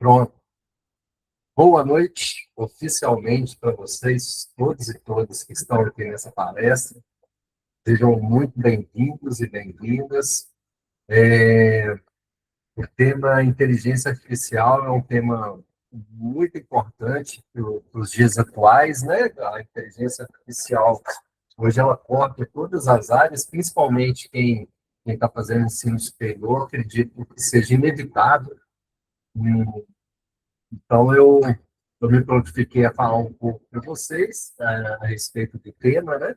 Pronto. Boa noite, oficialmente, para vocês, todos e todas que estão aqui nessa palestra. Sejam muito bem-vindos e bem-vindas. O tema inteligência artificial é um tema muito importante para os dias atuais, né? A inteligência artificial, hoje, ela corta todas as áreas, principalmente quem está fazendo ensino superior, acredito que seja inevitável. Então, eu me prontifiquei a falar um pouco para vocês a respeito do tema, né?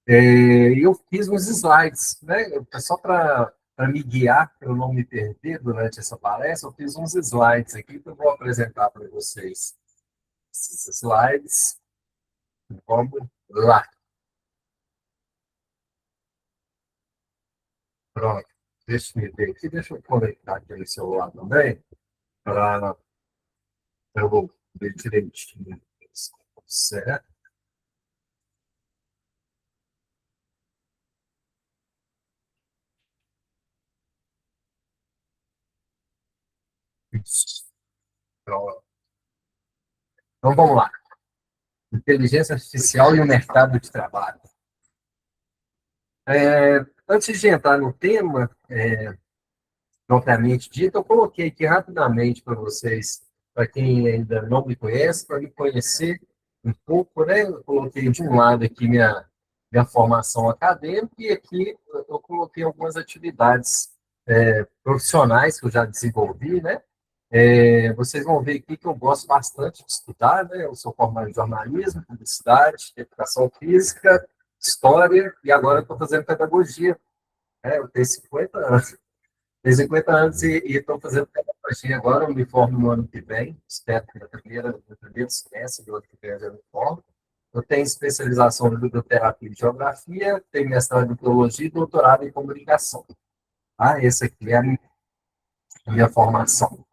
E eu fiz uns slides, né? Só para me guiar, para eu não me perder durante essa palestra, eu fiz uns slides aqui que eu vou apresentar para vocês. Esses slides, vamos lá. Pronto, deixa eu ver aqui, deixa eu conectar aqui no celular também, para eu ver direitinho. Certo? Isso. Pronto. Então, vamos lá. Inteligência artificial e o mercado de trabalho. Antes de entrar no tema, propriamente dito, eu coloquei aqui rapidamente para vocês, para quem ainda não me conhece, para me conhecer um pouco, né? Eu coloquei de um lado aqui minha formação acadêmica e aqui eu coloquei algumas atividades profissionais que eu já desenvolvi, né? Vocês vão ver aqui que eu gosto bastante de estudar, né? Eu sou formado em jornalismo, publicidade, educação física, história, e agora eu estou fazendo pedagogia. Eu tenho 50 anos. Tenho 50 anos e estou fazendo pedagogia agora, eu me formo no ano que vem, espero que no primeiro semestre do ano que vem eu já me formo. Eu tenho especialização em biblioterapia e geografia, tenho mestrado em teologia e doutorado em comunicação. Essa aqui é a minha formação.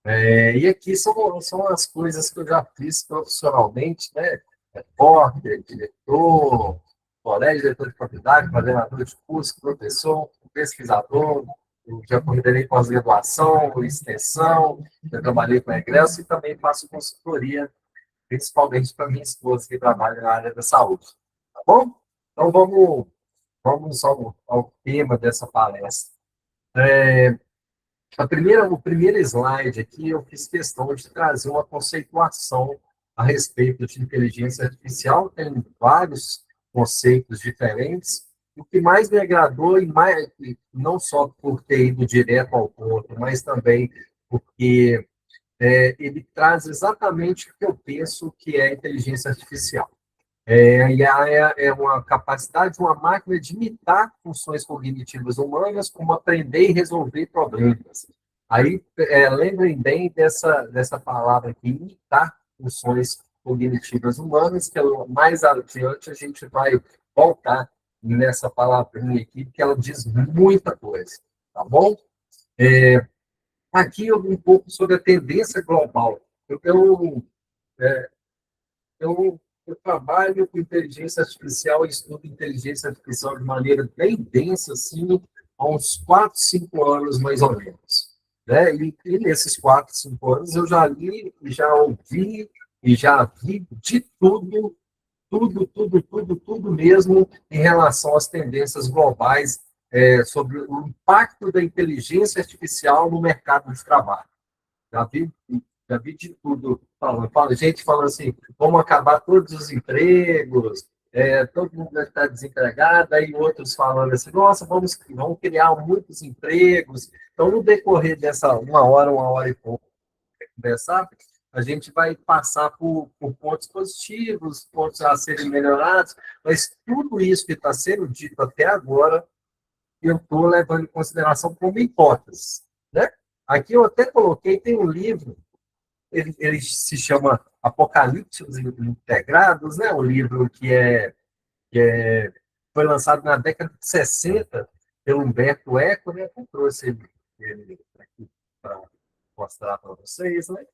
E aqui são as coisas que eu já fiz profissionalmente, né? Repórter, diretor, colégio, diretor de faculdade, coordenador de curso, professor, pesquisador, eu já coordenei pós-graduação, extensão, já trabalhei com egresso e também faço consultoria, principalmente para minha esposa, que trabalha na área da saúde. Tá bom? Então, vamos ao tema dessa palestra. O primeiro slide aqui, eu fiz questão de trazer uma conceituação a respeito de inteligência artificial. Tem vários conceitos diferentes. O que mais me agradou, e não só por ter ido direto ao ponto, mas também porque ele traz exatamente o que eu penso que é inteligência artificial. É uma capacidade de uma máquina de imitar funções cognitivas humanas, como aprender e resolver problemas. Aí, lembrem bem dessa palavra aqui, imitar funções cognitivas humanas, que mais adiante a gente vai voltar nessa palavrinha aqui, que ela diz muita coisa, tá bom? Aqui um pouco sobre a tendência global. É, eu trabalho com inteligência artificial e estudo inteligência artificial de maneira bem densa, assim, há uns 4, 5 anos, mais ou menos. Né? E nesses 4, 5 anos eu já li, já ouvi e já vi de tudo mesmo em relação às tendências globais sobre o impacto da inteligência artificial no mercado de trabalho. Já vi, já vi de tudo falando. Gente falando assim, vamos acabar todos os empregos, todo mundo vai estar desempregado, aí outros falando assim, nossa, vamos criar muitos empregos. Então, no decorrer dessa uma hora e pouco, conversar, a gente vai passar por pontos positivos, pontos a serem melhorados, mas tudo isso que está sendo dito até agora, eu estou levando em consideração como hipótese. Né? Aqui eu até coloquei, tem um livro, ele se chama Apocalipses Integrados, né? Um livro que foi lançado na década de 60 pelo Humberto Eco, né? Eu trouxe ele aqui para mostrar para vocês, né?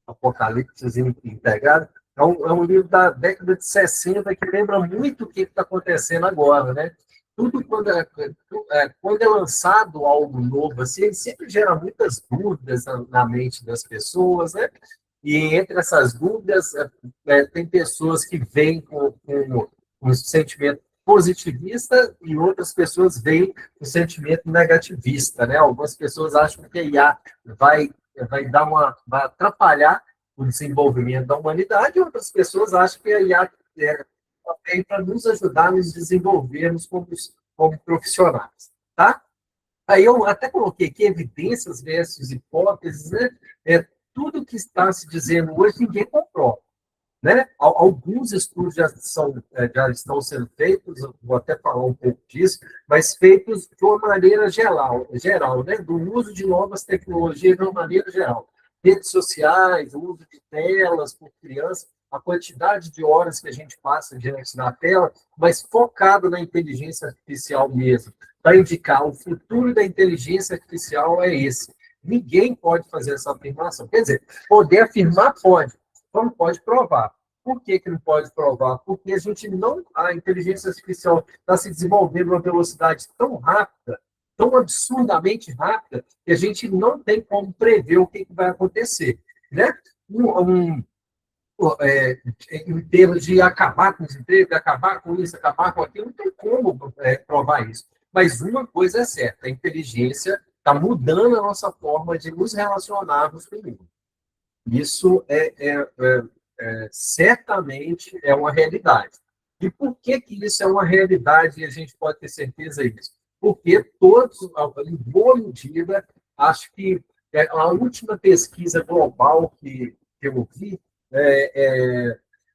Apocalipse Integrado. É um livro da década de 60 que lembra muito o que está acontecendo agora, né? tudo quando é lançado algo novo, assim, ele sempre gera muitas dúvidas na mente das pessoas, né? E entre essas dúvidas, tem pessoas que vêm com um sentimento positivista e outras pessoas veem um sentimento negativista, né? Algumas pessoas acham que a IA vai atrapalhar o desenvolvimento da humanidade, e outras pessoas acham que a IA é para nos ajudar a nos desenvolvermos como profissionais, tá? Aí eu até coloquei aqui evidências versus hipóteses, né? Tudo que está se dizendo hoje ninguém comprova, né? Alguns estudos já estão sendo feitos, eu vou até falar um pouco disso, mas feitos de uma maneira geral, né? Do uso de novas tecnologias de uma maneira geral. Redes sociais, o uso de telas por crianças, a quantidade de horas que a gente passa diante da tela, mas focado na inteligência artificial mesmo, para indicar o futuro da inteligência artificial é esse. Ninguém pode fazer essa afirmação. Quer dizer, poder afirmar pode, não pode provar. Por que não pode provar? Porque a inteligência artificial está se desenvolvendo a uma velocidade tão rápida, tão absurdamente rápida, que a gente não tem como prever o que vai acontecer, né? É, em termos de acabar com os empregos, acabar com isso, acabar com aquilo, não tem como provar isso. Mas uma coisa é certa, a inteligência está mudando a nossa forma de nos relacionarmos com o mundo. Isso certamente é uma realidade. E por que isso é uma realidade e a gente pode ter certeza disso? Porque todos, em boa medida, acho que a última pesquisa global que eu vi,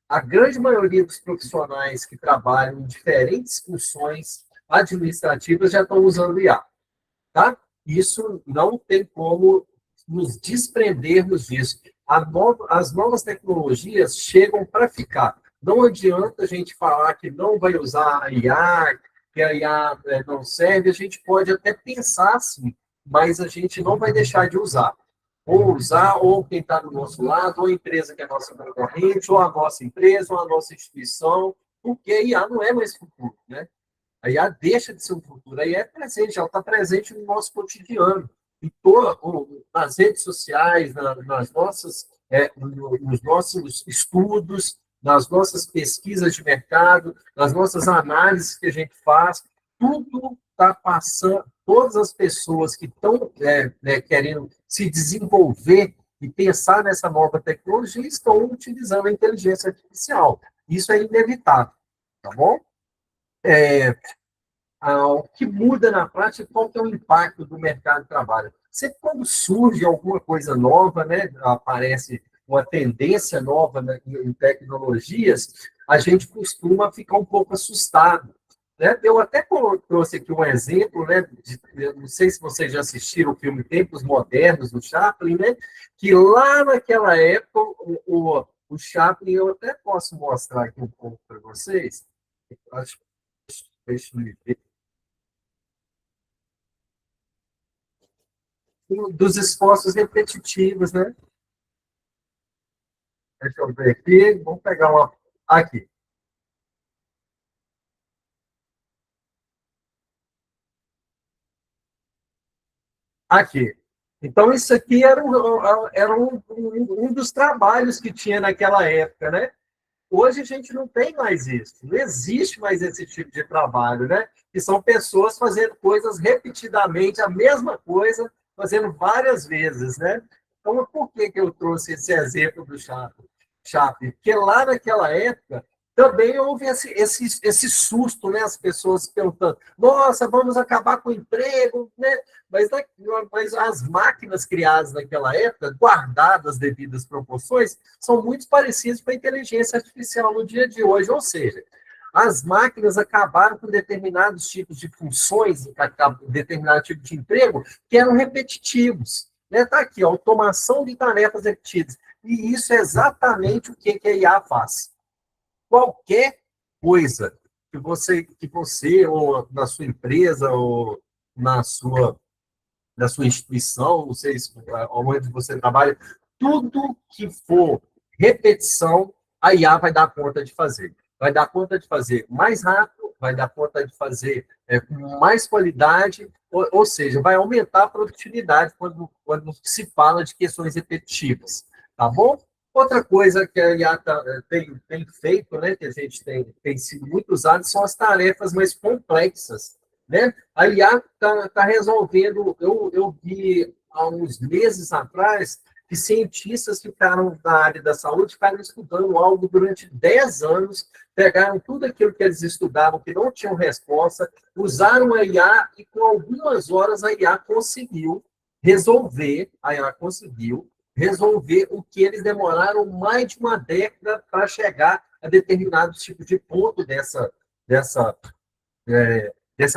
a grande maioria dos profissionais que trabalham em diferentes funções administrativas já estão usando IA. Tá? Isso não tem como nos desprendermos disso. As novas tecnologias chegam para ficar. Não adianta a gente falar que não vai usar a IA, que a IA não serve, a gente pode até pensar assim, mas a gente não vai deixar de usar. Ou usar, ou quem está do nosso lado, ou a empresa que é nossa concorrente, ou a nossa empresa, ou a nossa instituição, porque a IA não é mais futuro, né? A IA deixa de ser um futuro, a IA é presente, ela está presente no nosso cotidiano, nas redes sociais, nos nossos estudos, nas nossas pesquisas de mercado, nas nossas análises que a gente faz, tudo está passando, todas as pessoas que estão querendo se desenvolver e pensar nessa nova tecnologia estão utilizando a inteligência artificial. Isso é inevitável, tá bom? O que muda na prática, qual que é o impacto do mercado de trabalho? Sempre quando surge alguma coisa nova, né, aparece uma tendência nova, né, em tecnologias, a gente costuma ficar um pouco assustado, né? Eu até trouxe aqui um exemplo, né, não sei se vocês já assistiram o filme Tempos Modernos, do Chaplin, né, que lá naquela época, o Chaplin, eu até posso mostrar aqui um pouco para vocês, acho, deixa eu ver, dos esforços repetitivos, né? Deixa eu ver aqui, vamos pegar uma. Aqui. Aqui. Então, isso aqui era um dos trabalhos que tinha naquela época, né? Hoje a gente não tem mais isso, não existe mais esse tipo de trabalho, né? Que são pessoas fazendo coisas repetidamente, a mesma coisa, fazendo várias vezes, né? Então, por que eu trouxe esse exemplo do Chaplin? Porque lá naquela época também houve esse susto, né? As pessoas perguntando, nossa, vamos acabar com o emprego, né? Mas as máquinas criadas naquela época, guardadas as devidas proporções, são muito parecidas com a inteligência artificial no dia de hoje. Ou seja, as máquinas acabaram com determinados tipos de funções, determinado tipo de emprego, que eram repetitivos. Está aqui, automação de tarefas repetidas. E isso é exatamente o que a IA faz. Qualquer coisa que você ou na sua empresa, ou na sua instituição, não sei onde você trabalha, tudo que for repetição, a IA vai dar conta de fazer. Vai dar conta de fazer mais rápido, vai dar conta de fazer com mais qualidade, ou seja, vai aumentar a produtividade quando se fala de questões repetitivas, tá bom? Outra coisa que a IA tem feito, né, que a gente tem sido muito usado, são as tarefas mais complexas, né? A IA está resolvendo, eu vi há uns meses atrás, que cientistas ficaram na área da saúde, ficaram estudando algo durante 10 anos, pegaram tudo aquilo que eles estudavam, que não tinham resposta, usaram a IA e com algumas horas a IA conseguiu resolver o que eles demoraram mais de uma década para chegar a determinados tipos de ponto dessa, dessa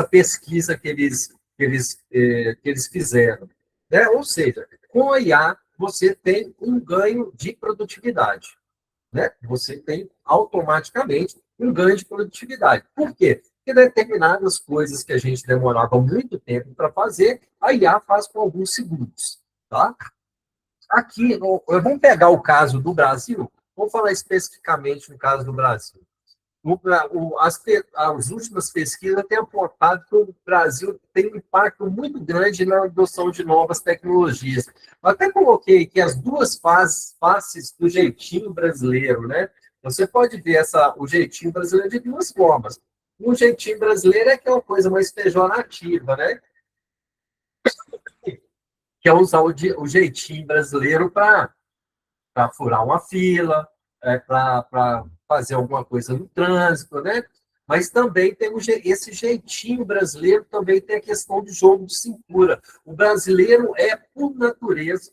pesquisa que eles fizeram. Né? Ou seja, com a IA, você tem um ganho de produtividade. Né? Você tem automaticamente um ganho de produtividade. Por quê? Porque determinadas coisas que a gente demorava muito tempo para fazer, a IA faz com alguns segundos. Tá? Aqui, vamos pegar o caso do Brasil, vamos falar especificamente no caso do Brasil. As últimas pesquisas têm apontado que o Brasil tem um impacto muito grande na adoção de novas tecnologias. Eu até coloquei aqui as duas faces do jeitinho brasileiro, né? Você pode ver o jeitinho brasileiro de duas formas. O jeitinho brasileiro é aquela coisa mais pejorativa, né? Que é usar o jeitinho brasileiro para furar uma fila, para fazer alguma coisa no trânsito, né? Mas também tem esse jeitinho brasileiro, também tem a questão do jogo de cintura. O brasileiro é, por natureza,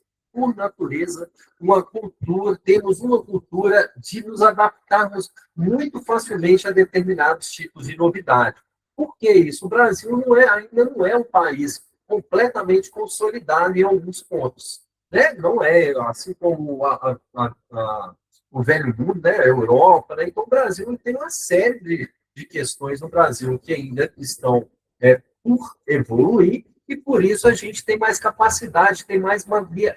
temos uma cultura de nos adaptarmos muito facilmente a determinados tipos de novidade. Por que isso? O Brasil ainda não é um país completamente consolidado em alguns pontos. Né? Não é assim como o velho mundo, né? A Europa. Né? Então, o Brasil tem uma série de questões no Brasil que ainda estão por evoluir, e por isso a gente tem mais capacidade, tem mais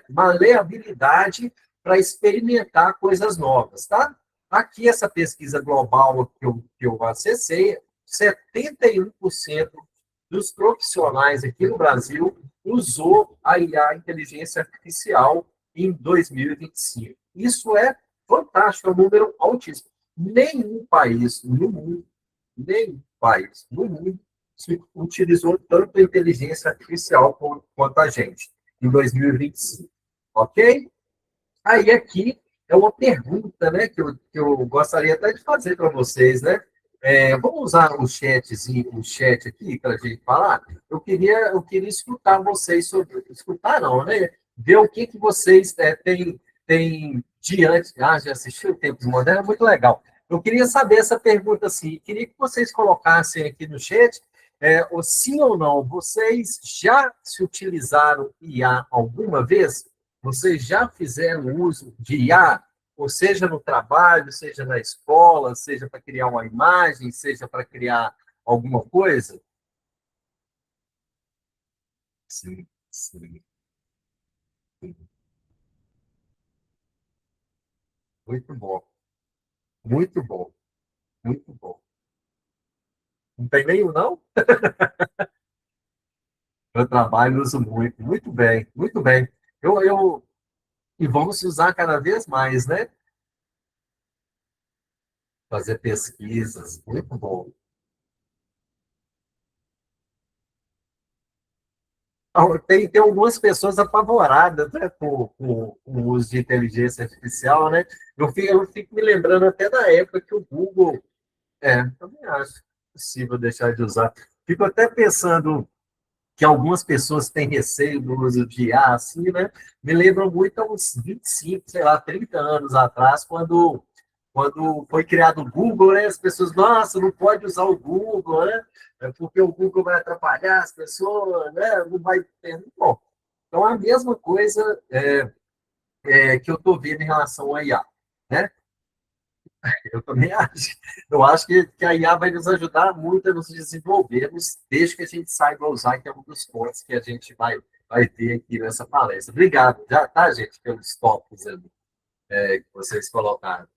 maleabilidade para experimentar coisas novas. Tá? Aqui, essa pesquisa global que eu acessei, 71% dos profissionais aqui no Brasil usou a IA, a inteligência artificial, em 2025. Isso é fantástico, é um número altíssimo. Nenhum país no mundo se utilizou tanto a inteligência artificial quanto a gente, em 2025. Ok? Aí aqui é uma pergunta, né, que eu gostaria até de fazer para vocês, né? Vamos usar o chat aqui para a gente falar. Eu queria escutar vocês sobre, escutar não, né? Ver o que vocês têm diante. Ah, já assistiu o Tempos Modernos? É muito legal. Eu queria saber essa pergunta assim. Queria que vocês colocassem aqui no chat, o sim ou não. Vocês já se utilizaram IA alguma vez? Vocês já fizeram uso de IA, ou seja no trabalho, seja na escola, seja para criar uma imagem, seja para criar alguma coisa? Sim, sim, sim. Muito bom, muito bom, muito bom. Não tem nenhum, não? Eu trabalho, uso muito. Muito bem, muito bem. E vamos usar cada vez mais, né? Fazer pesquisas. Muito bom. Tem algumas pessoas apavoradas, né, com o uso de inteligência artificial, né? Eu fico me lembrando até da época que o Google, também acho possível deixar de usar. Fico até pensando que algumas pessoas têm receio do uso de IA, assim, né? Me lembram muito há uns 25, sei lá, 30 anos atrás, quando foi criado o Google, né? As pessoas, nossa, não pode usar o Google, né? Porque o Google vai atrapalhar as pessoas, né? Não vai ter. Bom, então a mesma coisa que eu estou vendo em relação à IA, né? Eu também acho. Eu acho que a IA vai nos ajudar muito a nos desenvolvermos, desde que a gente saiba usar, que é um dos pontos que a gente vai ter aqui nessa palestra. Obrigado, já, tá, gente, pelos tópicos ali, que vocês colocaram.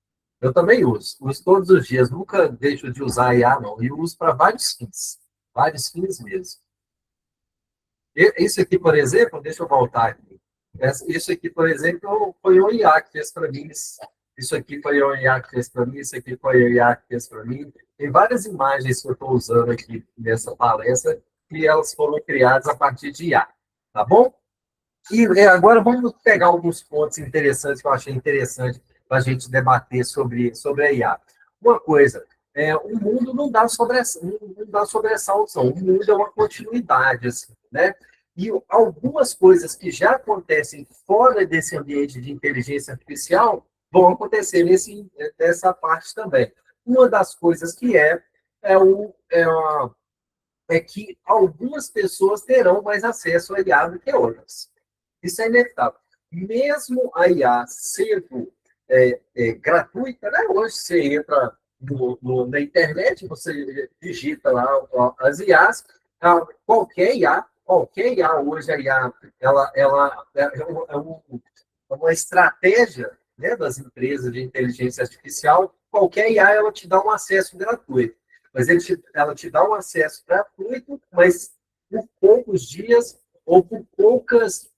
Eu também uso. Uso todos os dias. Nunca deixo de usar a IA, não. E uso para vários fins. Vários fins mesmo. Isso aqui, por exemplo, deixa eu voltar aqui. Isso aqui, por exemplo, foi o IA que fez para mim. Isso aqui foi o IA que fez para mim. Isso aqui foi o IA que fez para mim. Tem várias imagens que eu estou usando aqui nessa palestra e elas foram criadas a partir de IA. Tá bom? E agora vamos pegar alguns pontos interessantes que eu achei interessante para a gente debater sobre a IA. Uma coisa, o mundo não dá sobressalto, não. O mundo é uma continuidade, assim, né? E algumas coisas que já acontecem fora desse ambiente de inteligência artificial vão acontecer nessa parte também. Uma das coisas que é, o, é, a- é que algumas pessoas terão mais acesso à IA do que outras. Isso é inevitável. Mesmo a IA sendo gratuita, né? Hoje você entra na internet, você digita lá as IAs, qualquer IA hoje, a IA, ela é uma estratégia, né, das empresas de inteligência artificial, qualquer IA ela te dá um acesso gratuito. Mas ela te dá um acesso gratuito, mas por poucos dias ou por poucos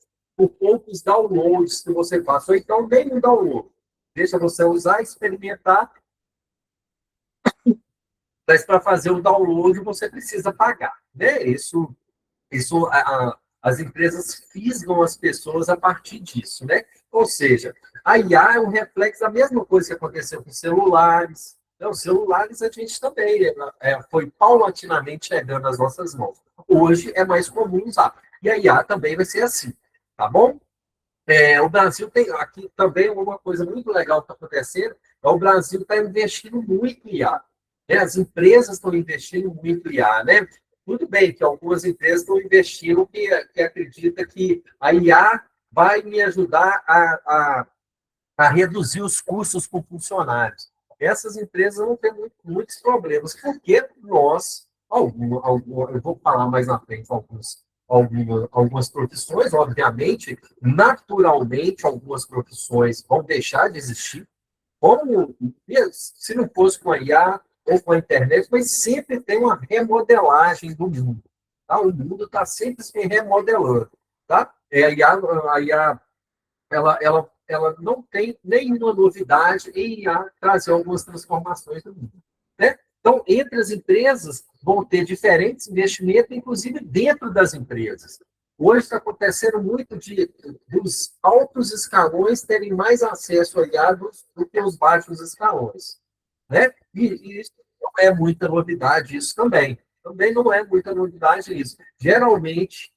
downloads que você faça, ou então nem um download. Deixa você usar, experimentar, mas para fazer o download você precisa pagar. Né? As empresas fisgam as pessoas a partir disso. Né? Ou seja, a IA é um reflexo da mesma coisa que aconteceu com celulares. Então, os celulares a gente também foi paulatinamente chegando às nossas mãos. Hoje é mais comum usar. E a IA também vai ser assim. Tá bom? O Brasil tem aqui também uma coisa muito legal que está acontecendo, o Brasil está investindo muito em IA. Né? As empresas estão investindo muito em IA, né? Tudo bem que algumas empresas estão investindo que acredita que a IA vai me ajudar a reduzir os custos com funcionários. Essas empresas vão ter muitos problemas, porque eu vou falar mais na frente algumas profissões, obviamente, naturalmente, algumas profissões vão deixar de existir, como se não fosse com a IA ou com a internet, mas sempre tem uma remodelagem do mundo. Tá? O mundo está sempre se remodelando. Tá? A IA ela não tem nenhuma novidade em trazer algumas transformações no mundo. Né? Então, entre as empresas, vão ter diferentes investimentos, inclusive dentro das empresas. Hoje está acontecendo muito dos altos escalões terem mais acesso a IA do que os baixos escalões. Né? E isso não é muita novidade, isso também. Também não é muita novidade isso. Geralmente,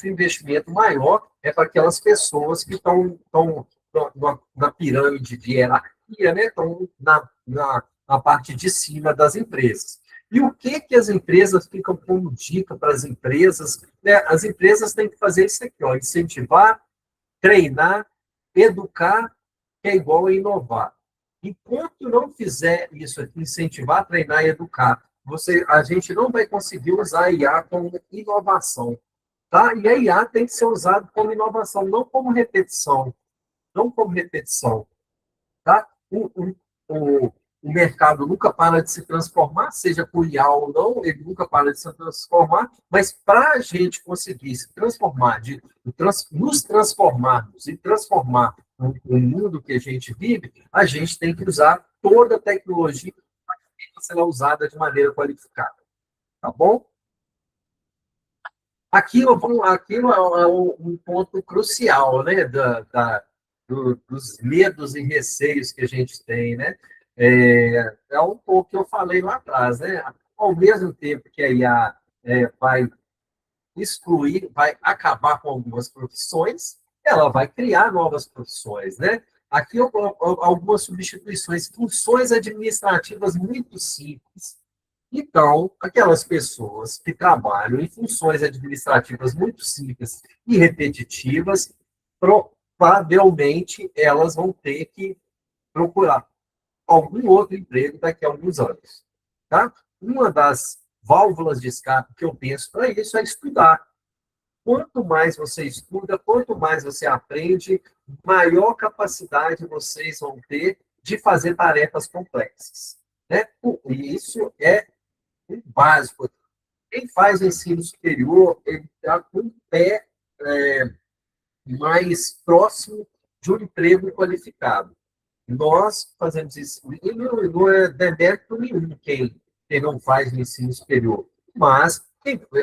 o investimento maior é para aquelas pessoas que estão na pirâmide de hierarquia, né? Estão na parte de cima das empresas. E o que as empresas ficam como dica para as empresas? Né? As empresas têm que fazer isso aqui, ó, incentivar, treinar, educar, que é igual a inovar. Enquanto não fizer isso aqui, incentivar, treinar e educar, a gente não vai conseguir usar a IA como inovação. Tá? E a IA tem que ser usada como inovação, não como repetição. Não como repetição. Tá? O mercado nunca para de se transformar, seja por IA ou não, ele nunca para de se transformar, mas para a gente conseguir se transformar, nos transformarmos e transformar o mundo que a gente vive, a gente tem que usar toda a tecnologia para ser usada de maneira qualificada. Tá bom? Aquilo é um ponto crucial, né, dos medos e receios que a gente tem, né? Um pouco que eu falei lá atrás, né? Ao mesmo tempo que a IA vai excluir, vai acabar com algumas profissões, ela vai criar novas profissões, né? Aqui algumas substituições, funções administrativas muito simples. Então, aquelas pessoas que trabalham em funções administrativas muito simples e repetitivas, provavelmente elas vão ter que procurar algum outro emprego daqui a alguns anos. Tá? Uma das válvulas de escape que eu penso para isso é estudar. Quanto mais você estuda, quanto mais você aprende, maior capacidade vocês vão ter de fazer tarefas complexas. Né? E isso é o básico. Quem faz o ensino superior, ele está com o pé mais próximo de um emprego qualificado. Nós fazemos isso, e não é demérito nenhum quem não faz o ensino superior, mas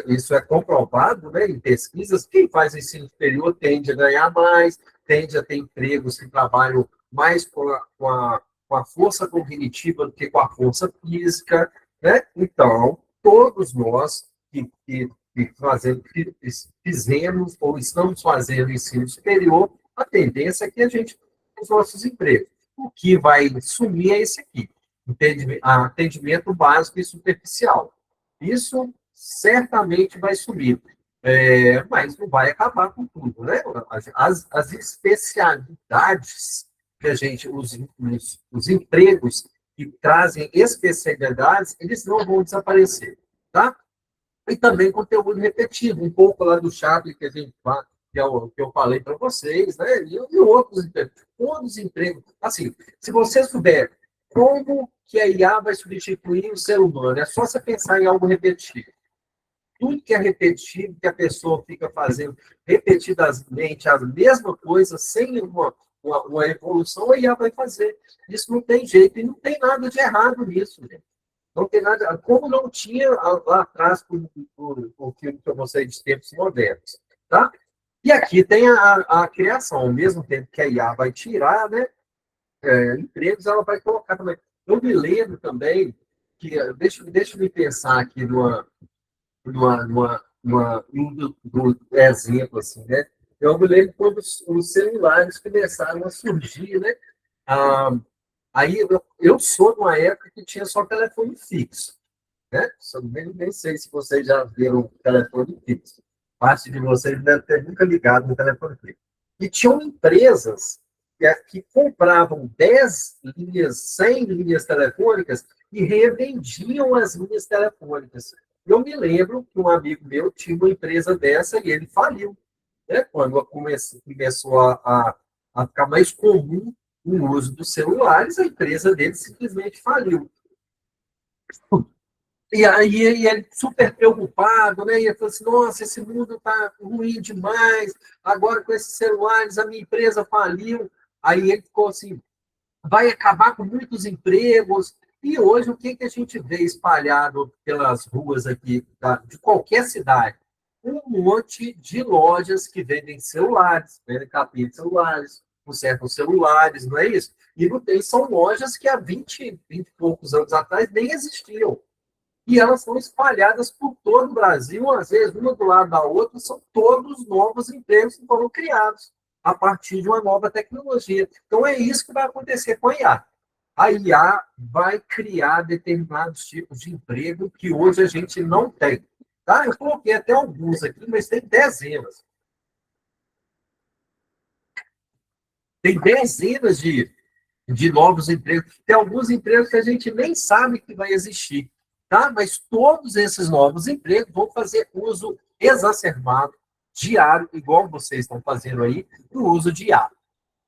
isso é comprovado, né, em pesquisas, quem faz o ensino superior tende a ganhar mais, tende a ter empregos que trabalham mais com a força cognitiva do que com a força física, né? Então, todos nós que fizemos ou estamos fazendo ensino superior, a tendência é que a gente os nossos empregos. O que vai sumir é esse aqui, atendimento básico e superficial. Isso certamente vai sumir, mas não vai acabar com tudo, né? As especialidades que a gente, os empregos que trazem especialidades, eles não vão desaparecer, tá? E também conteúdo repetido, um pouco lá do Chaplin que a gente que eu falei para vocês, né? E outros empregos. Todos os empregos. Assim, se você souber como que a IA vai substituir o ser humano, é só você pensar em algo repetitivo. Tudo que é repetitivo, que a pessoa fica fazendo repetidamente a mesma coisa, sem uma evolução, a IA vai fazer. Isso não tem jeito, e não tem nada de errado nisso, gente. Não tem nada, como não tinha lá atrás o filme que eu mostrei de tempos modernos, tá? E aqui tem a criação, ao mesmo tempo que a IA vai tirar, né, empregos, ela vai colocar também. Eu me lembro também que, deixa eu me pensar aqui num exemplo, assim, né? Eu me lembro quando os celulares começaram a surgir, né? Ah, aí eu sou de uma época que tinha só telefone fixo, né? Nem sei se vocês já viram telefone fixo. Parte de vocês deve ter nunca ligado no telefone fixo. E tinham empresas que compravam 10 linhas, 100 linhas telefônicas e revendiam as linhas telefônicas. Eu me lembro que um amigo meu tinha uma empresa dessa e ele faliu, né? Quando começou a ficar mais comum o uso dos celulares, a empresa dele simplesmente faliu. E aí ele super preocupado, né? E ele falou assim, nossa, esse mundo está ruim demais, agora com esses celulares a minha empresa faliu. Aí ele ficou assim, vai acabar com muitos empregos. E hoje o que a gente vê espalhado pelas ruas aqui de qualquer cidade? Um monte de lojas que vendem celulares, vendem capinha de celulares, consertam celulares, não é isso? E não tem, são lojas que há 20 e poucos anos atrás nem existiam. E elas são espalhadas por todo o Brasil, às vezes uma do lado da outra, são todos novos empregos que foram criados a partir de uma nova tecnologia. Então é isso que vai acontecer com a IA. A IA vai criar determinados tipos de emprego que hoje a gente não tem. Tá? Eu coloquei até alguns aqui, mas tem dezenas. Tem dezenas de novos empregos. Tem alguns empregos que a gente nem sabe que vai existir, tá? Mas todos esses novos empregos vão fazer uso exacerbado, diário, igual vocês estão fazendo aí, do uso de IA,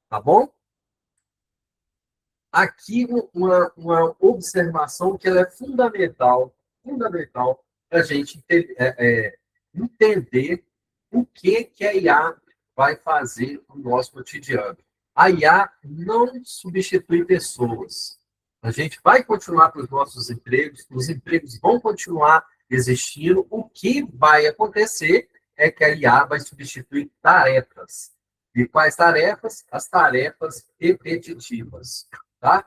tá bom? Aqui uma observação que ela é fundamental para a gente entender o que a IA vai fazer no nosso cotidiano. A IA não substitui pessoas. A gente vai continuar com os nossos empregos, os empregos vão continuar existindo. O que vai acontecer é que a IA vai substituir tarefas. E quais tarefas? As tarefas repetitivas. Tá?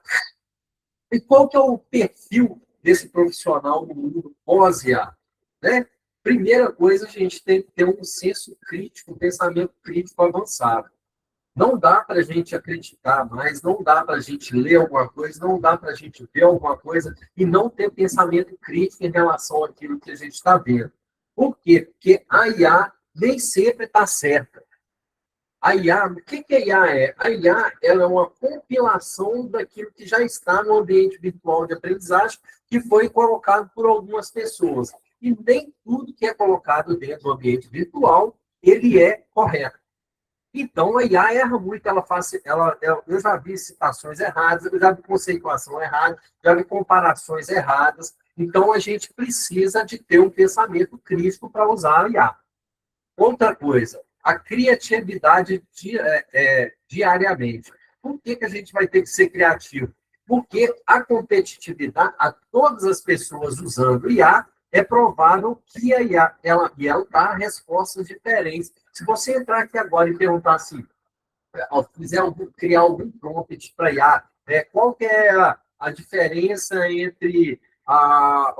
E qual que é o perfil desse profissional no mundo pós-IA? Né? Primeira coisa, a gente tem que ter um senso crítico, um pensamento crítico avançado. Não dá para a gente acreditar mais, não dá para a gente ler alguma coisa, não dá para a gente ver alguma coisa e não ter pensamento crítico em relação àquilo que a gente está vendo. Por quê? Porque a IA nem sempre está certa. A IA, o que a IA é? A IA ela é uma compilação daquilo que já está no ambiente virtual de aprendizagem que foi colocado por algumas pessoas. E nem tudo que é colocado dentro do ambiente virtual, ele é correto. Então, a IA erra muito, eu já vi citações erradas, eu já vi conceituação errada, já vi comparações erradas. Então, a gente precisa de ter um pensamento crítico para usar a IA. Outra coisa, a criatividade diariamente. Por que a gente vai ter que ser criativo? Porque a competitividade, a todas as pessoas usando IA, é provável que a IA ela dá respostas diferentes. Se você entrar aqui agora e perguntar assim, criar algum prompt para IA, qual que é a diferença entre a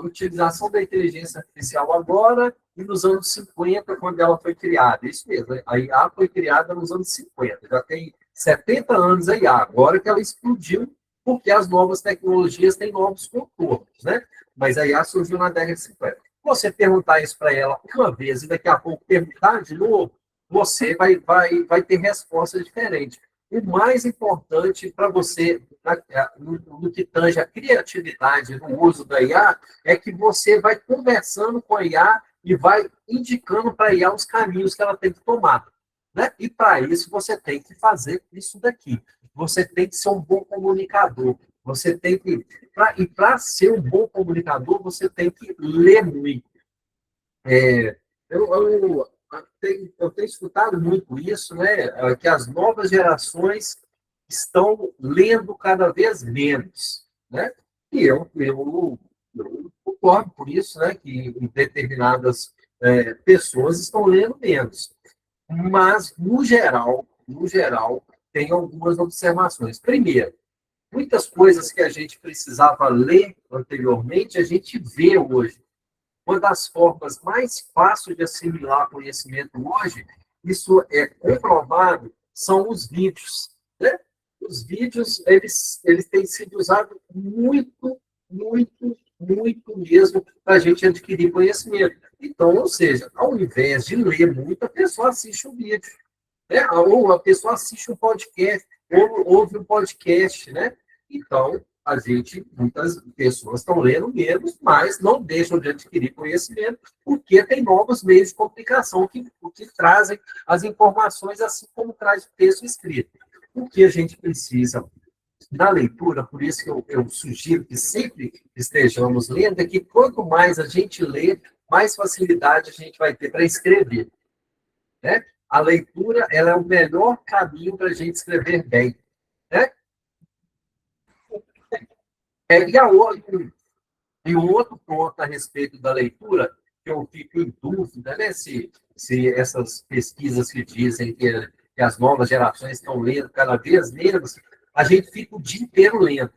utilização da inteligência artificial agora e nos anos 50, quando ela foi criada? Isso mesmo, a IA foi criada nos anos 50, já tem 70 anos a IA, agora que ela explodiu, porque as novas tecnologias têm novos contornos, né? Mas a IA surgiu na década de 50. Você perguntar isso para ela uma vez e daqui a pouco perguntar de novo, você vai ter respostas diferentes. O mais importante para você, no que tange a criatividade no uso da IA, é que você vai conversando com a IA e vai indicando para a IA os caminhos que ela tem que tomar. Né? E para isso você tem que fazer isso daqui. Você tem que ser um bom comunicador. Você tem que. E para ser um bom comunicador, você tem que ler muito. É, eu tenho escutado muito isso, né? Que as novas gerações estão lendo cada vez menos, né? E eu concordo por isso, né? Que determinadas pessoas estão lendo menos. Mas, no geral, tem algumas observações. Primeiro, muitas coisas que a gente precisava ler anteriormente, a gente vê hoje. Uma das formas mais fáceis de assimilar conhecimento hoje, isso é comprovado, são os vídeos. Né? Os vídeos, eles têm sido usados muito, muito, muito mesmo para a gente adquirir conhecimento. Então, ou seja, ao invés de ler muito, a pessoa assiste um vídeo. Né? Ou a pessoa assiste um podcast, ou ouve um podcast, né? Então, muitas pessoas estão lendo menos, mas não deixam de adquirir conhecimento, porque tem novos meios de comunicação que trazem as informações, assim como traz o texto escrito. O que a gente precisa na leitura, por isso que eu sugiro que sempre estejamos lendo, é que quanto mais a gente lê, mais facilidade a gente vai ter para escrever. Né? A leitura ela é o melhor caminho para a gente escrever bem. Né? E um outro ponto a respeito da leitura, que eu fico em dúvida, né? Se essas pesquisas que dizem que as novas gerações estão lendo cada vez menos, a gente fica o dia inteiro lendo.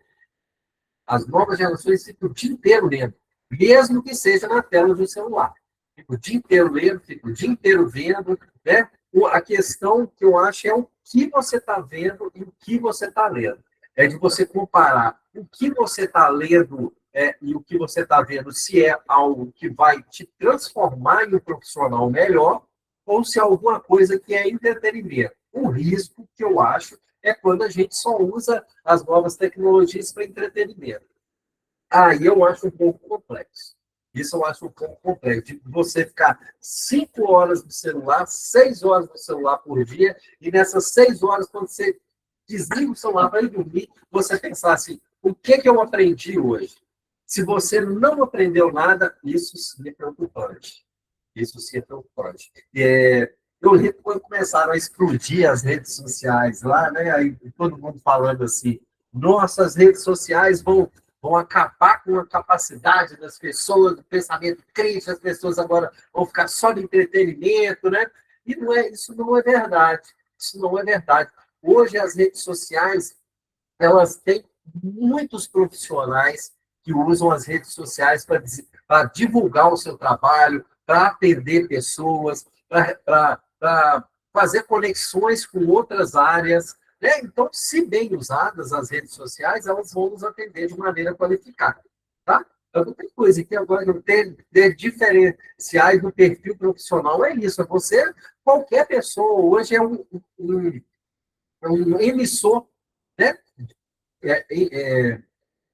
As novas gerações ficam o dia inteiro lendo, mesmo que seja na tela do celular. Fica o dia inteiro lendo, fica o dia inteiro vendo, né? A questão que eu acho é o que você está vendo e o que você está lendo. É de você comparar o que você está lendo e o que você está vendo, se é algo que vai te transformar em um profissional melhor ou se é alguma coisa que é entretenimento. O risco que eu acho é quando a gente só usa as novas tecnologias para entretenimento. Aí eu acho um pouco complexo. Isso eu acho um pouco complexo. De você ficar 5 horas no celular, 6 horas no celular por dia, e nessas 6 horas, quando você desliga o celular para ir dormir, você pensar assim, o que eu aprendi hoje? Se você não aprendeu nada, isso sim é preocupante. Isso sim é preocupante. Eu lembro quando começaram a explodir as redes sociais lá, né? Aí todo mundo falando assim, nossas redes sociais vão acabar com a capacidade das pessoas, do pensamento crítico, as pessoas agora vão ficar só de entretenimento, né? E isso não é verdade. Isso não é verdade. Hoje as redes sociais, elas têm muitos profissionais que usam as redes sociais para divulgar o seu trabalho, para atender pessoas, para fazer conexões com outras áreas. Né? Então, se bem usadas as redes sociais, elas vão nos atender de maneira qualificada. Tá? Então, tem coisa que agora não tem diferenciais no perfil profissional, é isso. É você, qualquer pessoa, hoje é um emissor, né? É, é,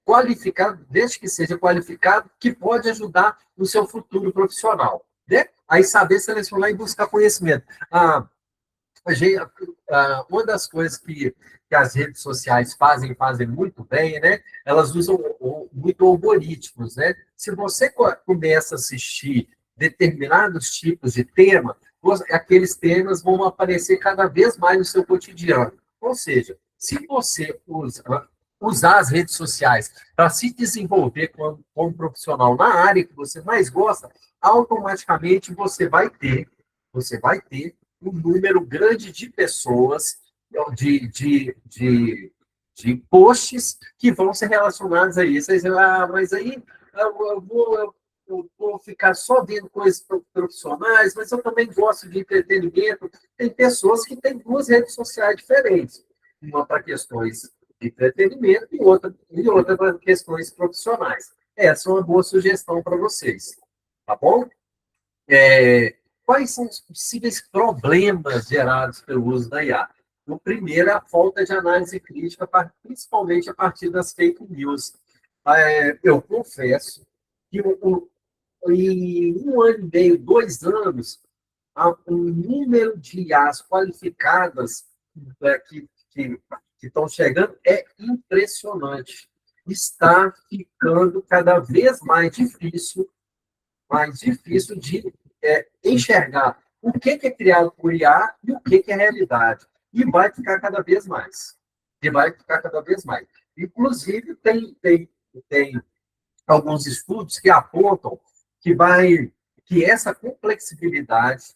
qualificado, desde que seja qualificado, que pode ajudar no seu futuro profissional. Né? Aí saber selecionar e buscar conhecimento. Uma das coisas que as redes sociais fazem muito bem, né? Elas usam muito algoritmos, né? Se você começa a assistir determinados tipos de tema, aqueles temas vão aparecer cada vez mais no seu cotidiano. Ou seja, se você usar as redes sociais para se desenvolver como profissional na área que você mais gosta, automaticamente você vai ter um número grande de pessoas, de posts que vão ser relacionados a isso. Aí você vai, mas aí eu vou ficar só vendo coisas profissionais, mas eu também gosto de entretenimento. Tem pessoas que têm duas redes sociais diferentes, uma para questões de entretenimento e outra para questões profissionais. Essa é uma boa sugestão para vocês, tá bom? Quais são os possíveis problemas gerados pelo uso da IA? O primeiro é a falta de análise crítica, principalmente a partir das fake news. Eu confesso que em 1 ano e meio, 2 anos, o número de IAs qualificadas que estão chegando é impressionante. Está ficando cada vez mais difícil de enxergar o que é criado por IA e o que é realidade. E vai ficar cada vez mais. Inclusive, tem alguns estudos que apontam que essa complexibilidade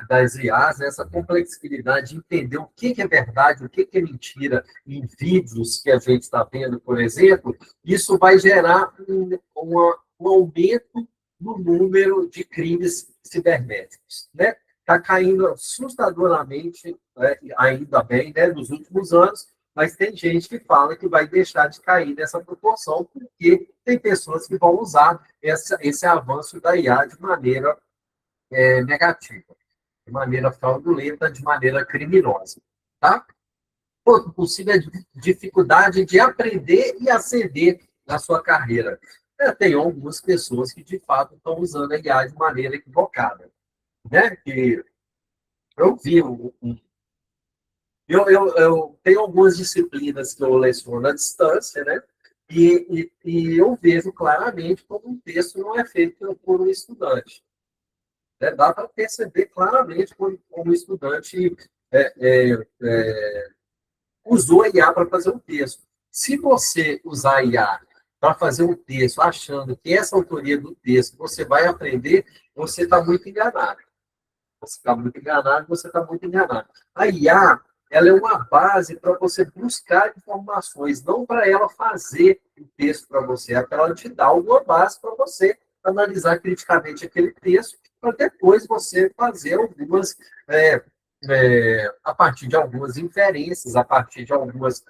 das IAs, né, essa complexibilidade de entender o que é verdade, o que é mentira em vídeos que a gente está vendo, por exemplo, isso vai gerar um aumento no número de crimes cibernéticos, né? Está caindo assustadoramente, né, ainda bem, né, nos últimos anos, mas tem gente que fala que vai deixar de cair nessa proporção, porque tem pessoas que vão usar esse avanço da IA de maneira negativa, de maneira fraudulenta, de maneira criminosa. Tá? Outra possível dificuldade de aprender e ascender na sua carreira. Tem algumas pessoas que, de fato, estão usando a IA de maneira equivocada. Né? Que eu vi eu tenho algumas disciplinas que eu leciono à distância, né? E eu vejo claramente como um texto não é feito por um estudante. Né? Dá para perceber claramente como o estudante usou a IA para fazer um texto. Se você usar a IA para fazer um texto achando que essa autoria do texto você vai aprender, você está muito enganado. A IA, ela é uma base para você buscar informações, não para ela fazer o texto para você, é para ela te dar alguma base para você analisar criticamente aquele texto, para depois você fazer a partir de algumas inferências, a partir de algumas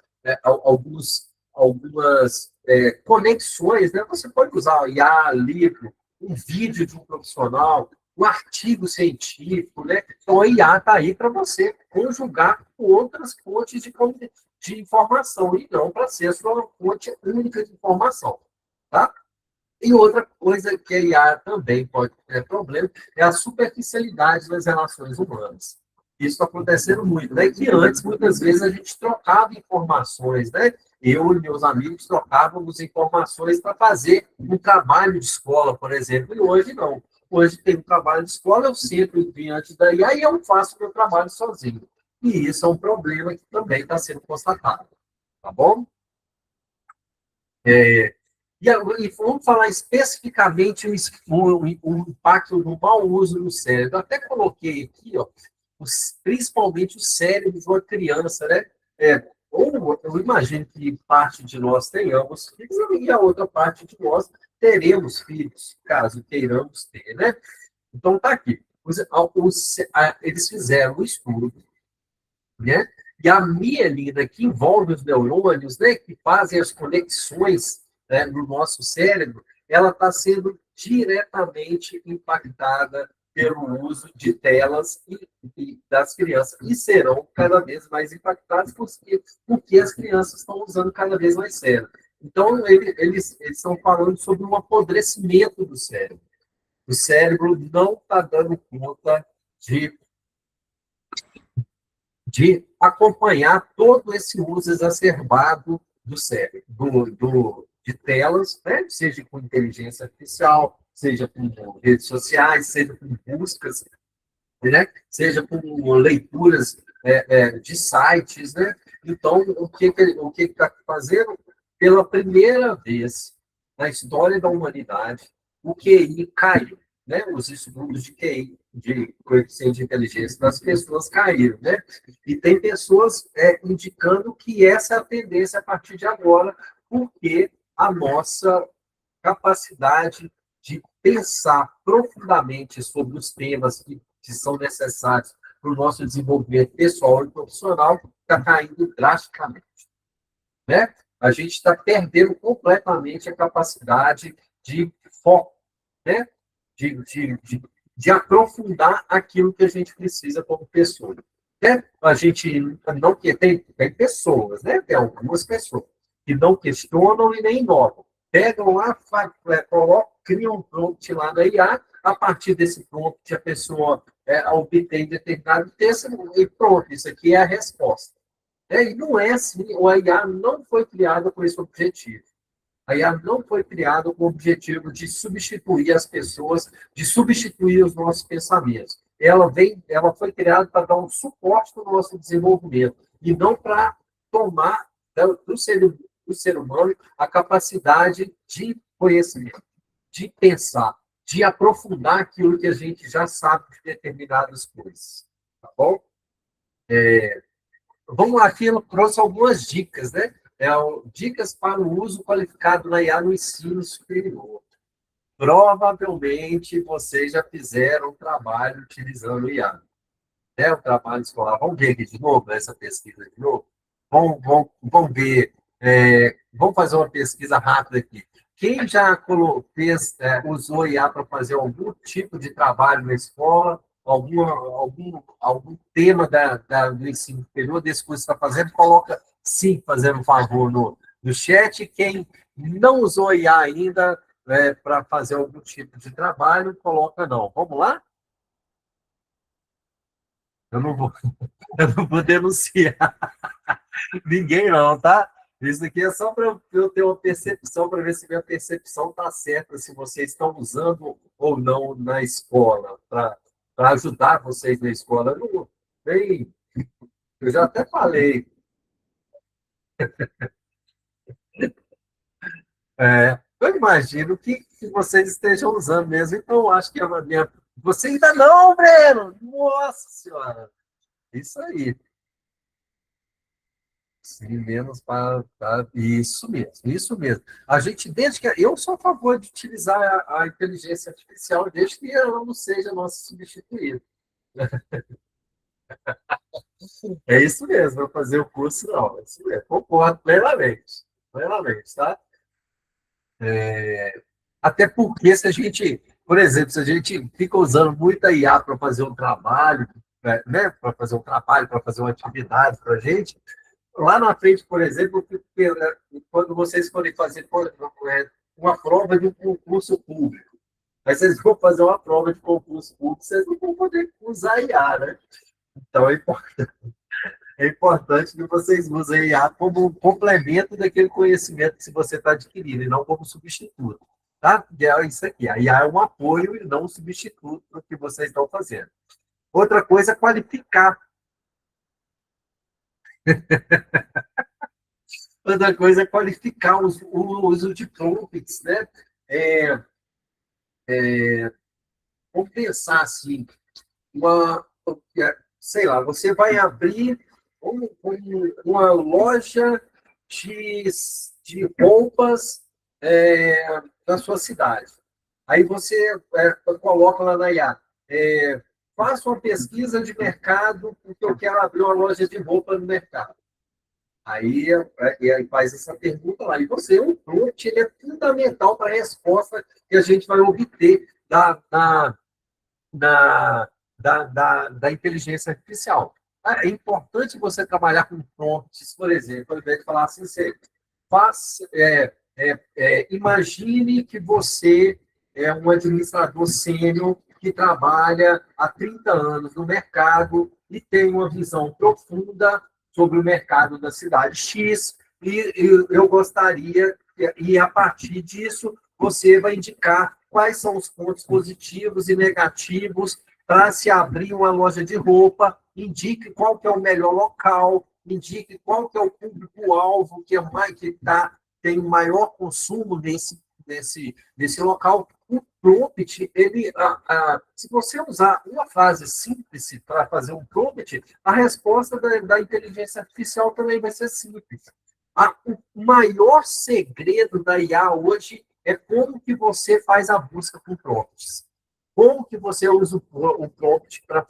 conexões, né? Você pode usar IA, livro, um vídeo de um profissional, um artigo científico, né? Então, a IA está aí para você conjugar com outras fontes de informação, e não para ser a sua fonte única de informação. Tá? E outra coisa que a IA também pode ter problema é a superficialidade das relações humanas. Isso está acontecendo muito, né? Que antes, muitas vezes, a gente trocava informações, né? Eu e meus amigos trocávamos informações para fazer um trabalho de escola, por exemplo, e hoje não. Hoje tem um trabalho de escola, eu sento diante da IA e eu faço o meu trabalho sozinho. E isso é um problema que também está sendo constatado. Tá bom? E vamos falar especificamente o impacto do mau uso no cérebro. Eu até coloquei aqui, ó, principalmente o cérebro de uma criança, né? Ou eu imagino que parte de nós tenhamos filhos e a outra parte de nós teremos filhos, caso queiramos ter, né? Então, tá aqui. Eles fizeram um estudo, né? E a mielina que envolve os neurônios, né, que fazem as conexões, né, no nosso cérebro, ela está sendo diretamente impactada pelo uso de telas das crianças, e serão cada vez mais impactadas porque as crianças estão usando cada vez mais cérebro. Então, eles estão falando sobre um apodrecimento do cérebro. O cérebro não está dando conta de de acompanhar todo esse uso exacerbado do cérebro, de telas, né? Seja com inteligência artificial, seja com redes sociais, seja com buscas, né? Seja com leituras de sites. Né? Então, o que está fazendo? Pela primeira vez na história da humanidade, o QI caiu. Né? Os estudos de QI, de coeficiente de inteligência das pessoas caíram. Né? E tem pessoas indicando que essa é a tendência a partir de agora, porque a nossa capacidade de pensar profundamente sobre os temas que são necessários para o nosso desenvolvimento pessoal e profissional está caindo drasticamente. Né? A gente está perdendo completamente a capacidade de foco, né? de aprofundar aquilo que a gente precisa como pessoa. Né? A gente não tem pessoas, né? Tem algumas pessoas que não questionam e nem inovam. Pegam lá, colocam, criam um prompt lá na IA, a partir desse prompt a pessoa obtém determinado texto e pronto, isso aqui é a resposta. E não é assim, a IA não foi criada com esse objetivo. A IA não foi criada com o objetivo de substituir as pessoas, de substituir os nossos pensamentos. Ela foi criada para dar um suporte para o nosso desenvolvimento e não para tomar do ser humano a capacidade de conhecimento, de pensar, de aprofundar aquilo que a gente já sabe de determinadas coisas. Tá bom? Vamos lá, aqui eu trouxe algumas dicas, né? Dicas para o uso qualificado na IA no ensino superior. Provavelmente vocês já fizeram um trabalho utilizando o IA. Né? O trabalho escolar. Vamos ver aqui de novo, essa pesquisa de novo? Vamos ver. Vamos fazer uma pesquisa rápida aqui. Quem já usou IA para fazer algum tipo de trabalho na escola, algum tema do ensino superior desse curso que está fazendo, coloca sim, fazendo um favor no chat. Quem não usou IA ainda para fazer algum tipo de trabalho, coloca não. Vamos lá? Eu não vou, eu não vou denunciar ninguém, não, tá? Isso aqui é só para eu ter uma percepção, para ver se minha percepção está certa, se vocês estão usando ou não na escola, para ajudar vocês na escola. Bem, eu já até falei. Eu imagino que vocês estejam usando mesmo, então eu acho que é uma minha. Você ainda não, Breno! Nossa Senhora! Isso aí. Sim, menos para. Isso mesmo, isso mesmo. A gente, desde que. Eu sou a favor de utilizar a inteligência artificial, desde que ela não seja nossa substituída. É isso mesmo, vou fazer o curso, não. É isso mesmo, concordo plenamente. Plenamente, tá? Até porque se a gente, por exemplo, se a gente fica usando muita IA para fazer um trabalho, né? Para fazer um trabalho, para fazer uma atividade para a gente, lá na frente, por exemplo, quando vocês forem fazer uma prova de um concurso público, aí vocês vão fazer uma prova de concurso público, vocês não vão poder usar IA, né? Então é importante que vocês usem IA como um complemento daquele conhecimento que você está adquirindo, e não como substituto. Tá? E é isso aqui. A IA é um apoio e não um substituto do que vocês estão fazendo. Outra coisa é qualificar. Outra coisa é qualificar o uso de prompts, né? É, Vamos pensar assim, uma, sei lá, você vai abrir uma loja de, de roupas na sua cidade. Aí você coloca lá na IA, faça uma pesquisa de mercado, porque eu quero abrir uma loja de roupa no mercado. Aí faz essa pergunta lá. E você, o prompt, ele é fundamental para a resposta que a gente vai obter da, da inteligência artificial. É importante você trabalhar com prompts, por exemplo, ao invés de falar assim, você faça, imagine que você é um administrador sênior que trabalha há 30 anos no mercado e tem uma visão profunda sobre o mercado da cidade X, e eu gostaria, e a partir disso, você vai indicar quais são os pontos positivos e negativos para se abrir uma loja de roupa, indique qual que é o melhor local, indique qual que é o público-alvo que é mais que tem maior consumo nesse local. O prompt, se você usar uma frase simples para fazer um prompt, a resposta da inteligência artificial também vai ser simples. O maior segredo da IA hoje é como que você faz a busca por prompts. Como que você usa o prompt para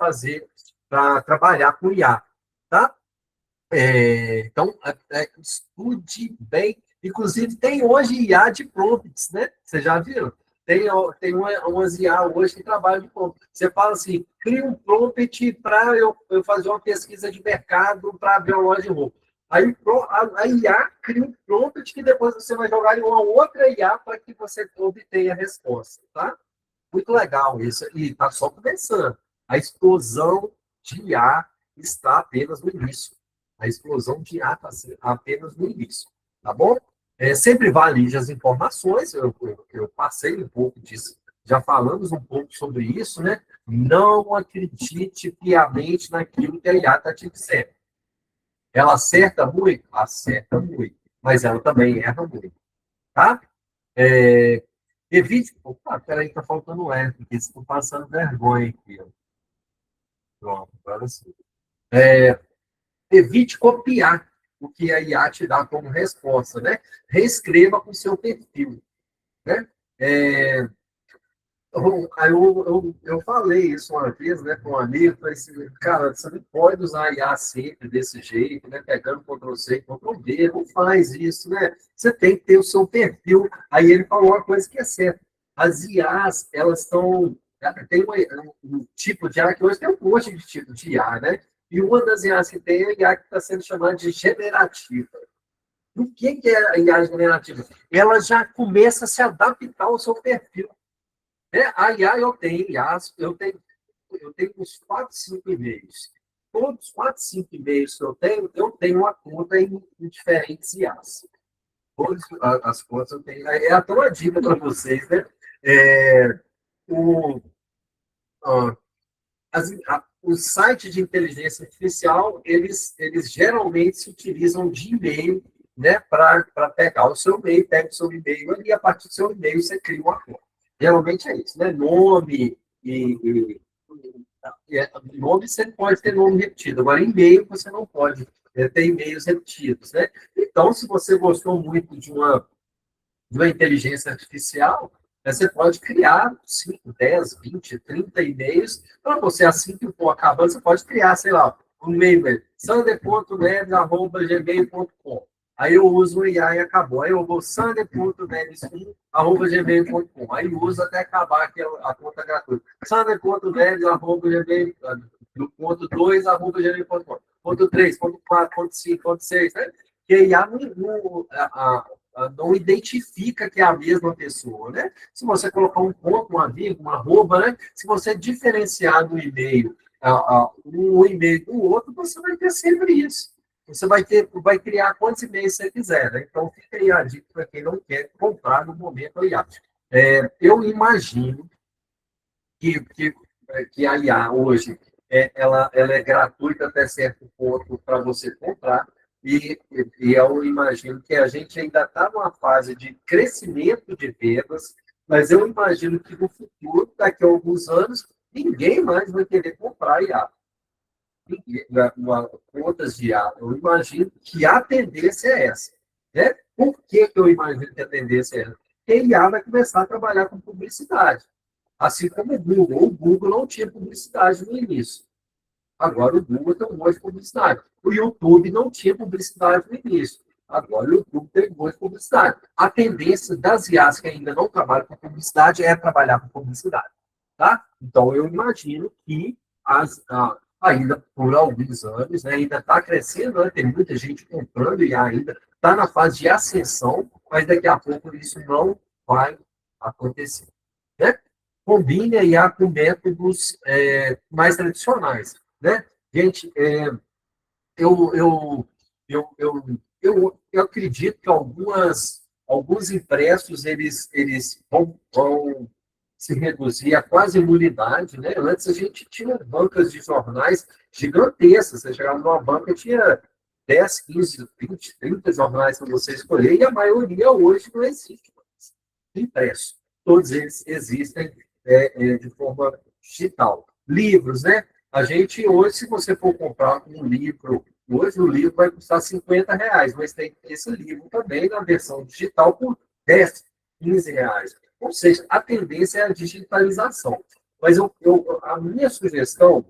trabalhar com IA, tá? Então, estude bem. Inclusive, tem hoje IA de prompts, né? Vocês já viram? Tem umas IA hoje que trabalham de prompt. Você fala assim, cria um prompt para eu fazer uma pesquisa de mercado para abrir uma loja de roupa. Aí a IA cria um prompt que depois você vai jogar em uma outra IA para que você obtenha a resposta, tá? Muito legal isso. E está só começando. A explosão de IA está apenas no início. A explosão de IA está apenas no início. Tá bom? Sempre valide as informações. Eu passei um pouco disso. Já falamos um pouco sobre isso, né? Não acredite piamente naquilo que a IA está te dizendo. Ela acerta muito? Acerta muito. Mas ela também erra muito. Tá? Evite. Opa, peraí, está faltando R, porque estou passando vergonha aqui. Ó. Pronto, agora sim. Evite copiar o que a IA te dá como resposta, né? Reescreva com o seu perfil, né? Eu falei isso uma vez, né, com um amigo, falei assim, cara, você não pode usar a IA sempre desse jeito, né, pegando Ctrl+C, Ctrl+V, não faz isso, né? Você tem que ter o seu perfil. Aí ele falou uma coisa que é certa. As IAs, elas estão... Tem um tipo de IA, que hoje tem um monte de tipo de IA, né? E uma das IAs que tem é a IA que está sendo chamada de generativa. O que é a IA generativa? Ela já começa a se adaptar ao seu perfil. A IA eu tenho uns 4, 5 e-mails. Todos os 4, 5 e-mails que eu tenho uma conta em diferentes IAs. Todas as contas eu tenho. É até uma dica para vocês, né? O, ah, os sites de inteligência artificial, eles geralmente se utilizam de e-mail, né, para pegar o seu e-mail, pega o seu e-mail ali, e a partir do seu e-mail você cria uma conta. Geralmente é isso, né? Nome nome você pode ter nome repetido, agora e-mail você não pode ter e-mails repetidos, né? Então, se você gostou muito de uma inteligência artificial, você pode criar 5, 10, 20, 30 e-mails para você, assim que for acabando, você pode criar, sei lá, um e-mail, sander.neves@gmail.com. Aí eu uso o IA e acabou. Aí eu vou sander.neves@gmail.com. Aí eu uso até acabar a conta gratuita. sander.neves@gmail.com. Ponto 2, ponto 4, ponto 5, ponto 6, né? Que a IA não identifica que é a mesma pessoa, né? Se você colocar um ponto, uma vírgula, uma arroba, né? Se você diferenciar do e-mail um e-mail do outro, você vai ter sempre isso. Você vai criar quantos e-mails você quiser, né? Então, fica aí a dica para quem não quer comprar no momento a IA. Eu imagino que a IA hoje ela é gratuita até certo ponto para você comprar, e eu imagino que a gente ainda está numa fase de crescimento de vendas, mas eu imagino que no futuro, daqui a alguns anos, ninguém mais vai querer comprar IA. Contas de IA. Eu imagino que a tendência é essa. Né? Por que eu imagino que a tendência é essa? Porque a IA vai começar a trabalhar com publicidade. Assim como o Google. O Google não tinha publicidade no início. Agora o Google tem um monte de publicidade. O YouTube não tinha publicidade no início. Agora o YouTube tem um monte de publicidade. A tendência das IAs que ainda não trabalham com publicidade é trabalhar com publicidade. Tá? Então eu imagino que ainda por alguns anos, né, ainda está crescendo, né, tem muita gente comprando e ainda está na fase de ascensão, mas daqui a pouco isso não vai acontecer. Né? combine a IA com métodos mais tradicionais, né? Gente, eu, eu, eu acredito que alguns impressos eles vão se reduzir a quase nulidade, né? Antes a gente tinha bancas de jornais gigantescas. Você chegava numa banca, tinha 10, 15, 20, 30 jornais para você escolher, e a maioria hoje não existe mais impresso. Todos eles existem de forma digital. Livros, né? A gente hoje, se você for comprar um livro, hoje o livro vai custar R$ 50, mas tem esse livro também na versão digital por 10, R$ 15. Ou seja, a tendência é a digitalização. Mas a minha sugestão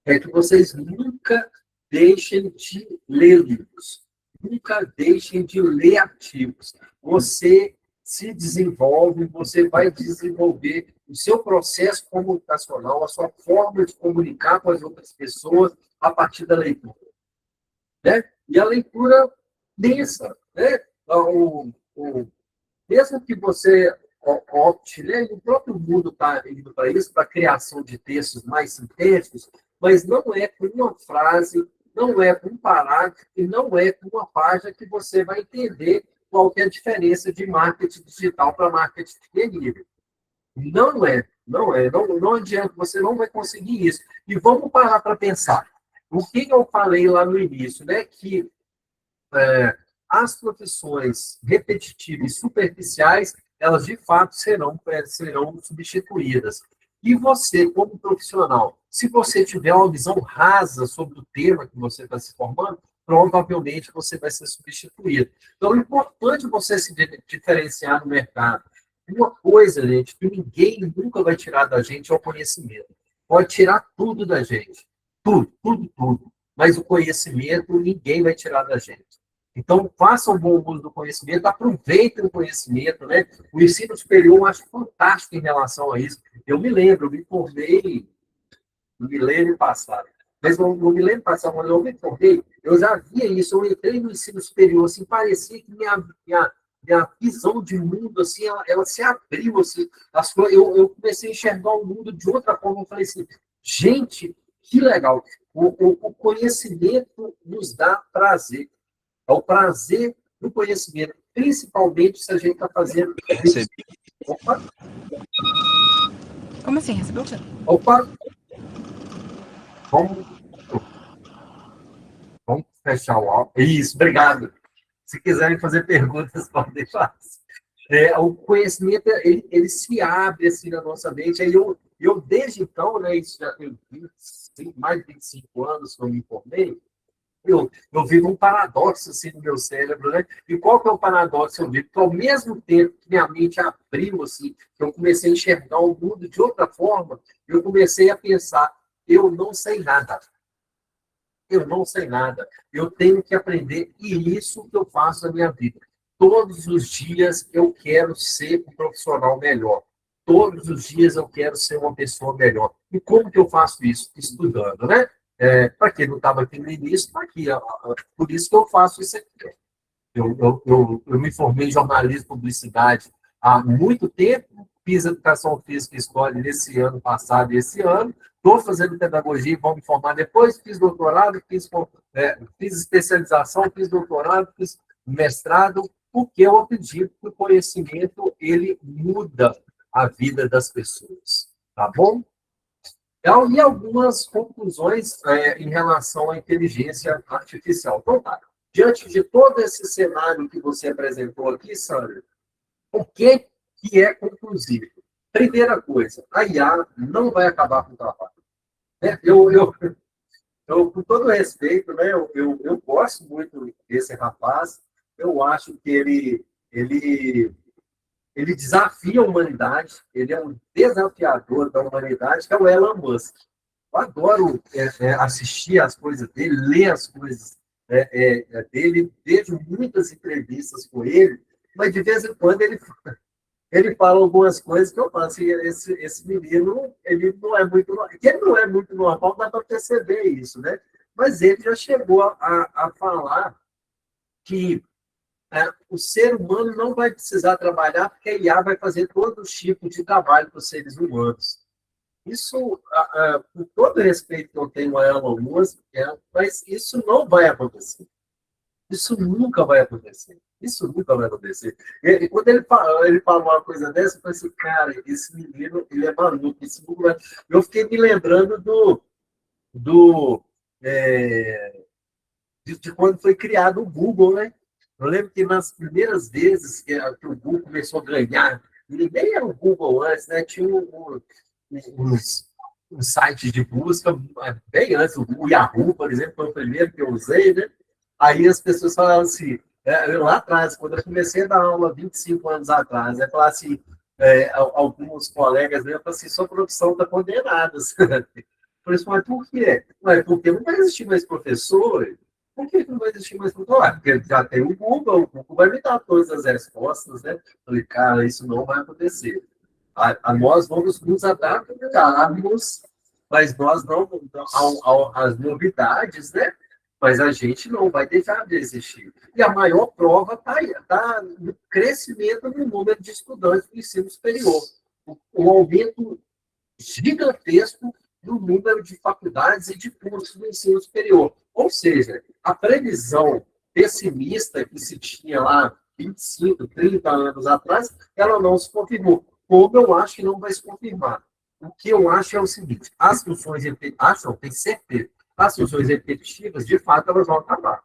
é que vocês nunca deixem de ler livros. Nunca deixem de ler artigos. Você se desenvolve, você vai desenvolver o seu processo comunicacional, a sua forma de comunicar com as outras pessoas a partir da leitura. Né? E a leitura densa. Né? Mesmo que você opte, né? O próprio mundo está indo para isso, para a criação de textos mais sintéticos, mas não é com uma frase, não é com um parágrafo e não é com uma página que você vai entender qual é a diferença de marketing digital para marketing delivery. Não é, não adianta, você não vai conseguir isso. E vamos parar para pensar. O que eu falei lá no início, né? Que as profissões repetitivas e superficiais, elas de fato serão substituídas. E você, como profissional, se você tiver uma visão rasa sobre o tema que você está se formando, provavelmente você vai ser substituído. Então, é importante você se diferenciar no mercado. Uma coisa, gente, que ninguém nunca vai tirar da gente é o conhecimento. Pode tirar tudo da gente. Tudo, tudo, tudo. Mas o conhecimento ninguém vai tirar da gente. Então, façam um bom uso do conhecimento, aproveitem o conhecimento, né? O ensino superior eu acho fantástico em relação a isso. Eu me lembro, eu me formei no milênio passado. Mas no milênio passado, quando eu me formei, eu já via isso. Eu entrei no ensino superior, assim, parecia que minha visão de mundo, assim, ela se abriu, assim. Eu comecei a enxergar o mundo de outra forma. Eu falei assim, gente, que legal. O conhecimento nos dá prazer. É o prazer do conhecimento, principalmente se a gente está fazendo. Recebi. Opa! Como assim? Recebeu o quê? Opa! Vamos, vamos fechar o áudio. Isso, obrigado. Se quiserem fazer perguntas, podem fazer. O conhecimento, ele se abre assim na nossa mente. Aí eu desde então, né, isso já tem mais de 25 anos que eu me formei, eu vivo um paradoxo assim no meu cérebro, né? E qual que é o paradoxo que eu vivo? Que ao mesmo tempo que minha mente abriu, assim, que eu comecei a enxergar o mundo de outra forma, eu comecei a pensar, eu não sei nada. Eu não sei nada. Eu tenho que aprender, e isso que eu faço na minha vida. Todos os dias eu quero ser um profissional melhor. Todos os dias eu quero ser uma pessoa melhor. E como que eu faço isso? Estudando, né? Para quem não estava aqui no início, está aqui. Por isso que eu faço isso aqui. Eu me formei em jornalismo e publicidade há muito tempo, fiz educação física e história nesse ano passado e esse ano, estou fazendo pedagogia e vou me formar depois, fiz doutorado, fiz especialização, fiz doutorado, fiz mestrado, porque eu acredito que o conhecimento ele muda a vida das pessoas, tá bom? E algumas conclusões em relação à inteligência artificial. Então, tá. Diante de todo esse cenário que você apresentou aqui, Sandra, o que é conclusivo? Primeira coisa, a IA não vai acabar com o trabalho. Né? Com todo respeito, né, eu gosto muito desse rapaz, eu acho que ele desafia a humanidade, ele é um desafiador da humanidade, que é o Elon Musk. Eu adoro assistir as coisas dele, ler as coisas dele, vejo muitas entrevistas com ele, mas de vez em quando ele fala algumas coisas que eu falo assim, esse menino, ele não é muito normal, dá para perceber isso, né? Mas ele já chegou a falar que o ser humano não vai precisar trabalhar porque a IA vai fazer todo tipo de trabalho para os seres humanos. Isso, com todo o respeito que eu tenho a Elon Musk, mas isso não vai acontecer. Isso nunca vai acontecer. Isso nunca vai acontecer. E quando ele falou uma coisa dessa, eu falei assim, cara, esse menino, ele é maluco. Esse nunca vai... Eu fiquei me lembrando do de quando foi criado o Google, né? Eu lembro que nas primeiras vezes que o Google começou a ganhar, e nem era o Google antes, né? Tinha os sites de busca bem antes, o Yahoo, por exemplo, foi o primeiro que eu usei, né? Aí as pessoas falavam assim, lá atrás, quando eu comecei a dar aula 25 anos atrás, né, falavam assim, alguns colegas meus falaram assim, sua profissão está condenada. Eu falei assim, mas por quê? Mas porque não vai existir mais professor. Por que não vai existir mais professor? Porque já tem o Google vai me dar todas as respostas, né? Eu falei, cara, isso não vai acontecer. Nós vamos nos adaptarmos, mas nós não às novidades, né? Mas a gente não vai deixar de existir. E a maior prova está no crescimento no número de estudantes do ensino superior. O aumento gigantesco do número de faculdades e de cursos do ensino superior. Ou seja, a previsão pessimista que se tinha lá 25, 30 anos atrás, ela não se confirmou. Como eu acho que não vai se confirmar. O que eu acho é o seguinte, as funções repetitivas, tenho certeza, as funções repetitivas, de fato, elas vão acabar.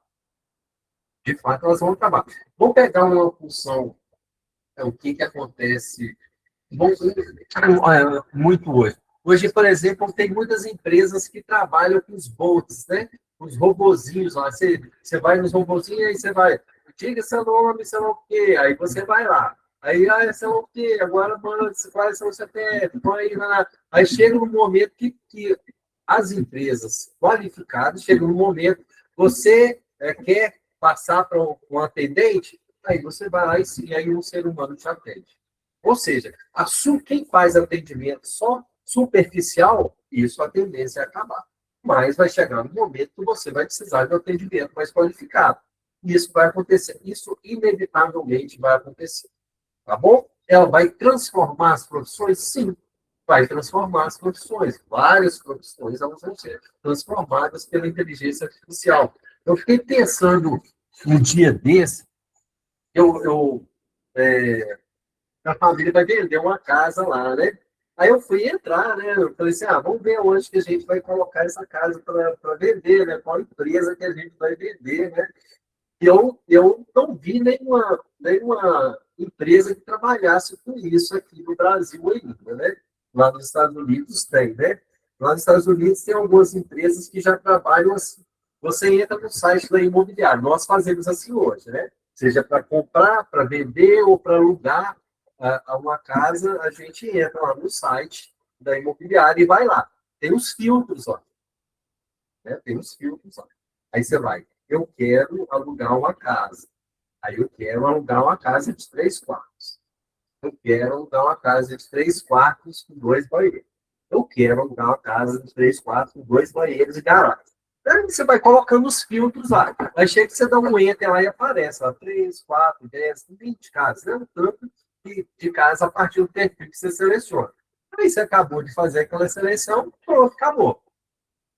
De fato, elas vão acabar. Vou pegar uma função, o que acontece muito hoje. Hoje, por exemplo, tem muitas empresas que trabalham com os bots, né? Os robozinhos lá. Você vai nos robozinhos, aí você vai, diga seu nome, sei lá o quê, aí você vai lá. Aí, sei lá o quê, agora manda, quais são o CPF, põe aí, aí chega no momento que as empresas qualificadas, chegam no momento, você quer passar para um atendente, aí você vai lá e aí um ser humano te atende. Ou seja, quem faz atendimento só superficial, isso a tendência é acabar. Mas vai chegar no momento que você vai precisar de um atendimento mais qualificado. Isso vai acontecer. Isso inevitavelmente vai acontecer. Tá bom? Ela vai transformar as profissões? Sim, vai transformar as profissões. Várias profissões elas vão ser transformadas pela inteligência artificial. Eu fiquei pensando um dia desse, a família vai vender uma casa lá, né? Aí eu fui entrar, né? Eu falei assim, vamos ver onde que a gente vai colocar essa casa para vender, né? Qual empresa que a gente vai vender, né? E eu não vi nenhuma empresa que trabalhasse com isso aqui no Brasil ainda, né? Lá nos Estados Unidos tem, né? Lá nos Estados Unidos tem algumas empresas que já trabalham assim. Você entra no site da imobiliária. Nós fazemos assim hoje, né? Seja para comprar, para vender ou para alugar uma casa, a gente entra lá no site da imobiliária e vai lá. Tem os filtros, ó. Né? Tem os filtros, ó. Aí você vai, eu quero alugar uma casa. Aí eu quero alugar uma casa de 3 quartos. Eu quero alugar uma casa de 3 quartos com 2 banheiros. Eu quero alugar uma casa de 3 quartos com 2 banheiros e garagem. Aí você vai colocando os filtros lá. Aí chega que você dá um enter lá e aparece lá, 3, 4, 10, 20 casas. Né? Tanto de casa a partir do perfil que você seleciona. Aí você acabou de fazer aquela seleção, pronto, acabou.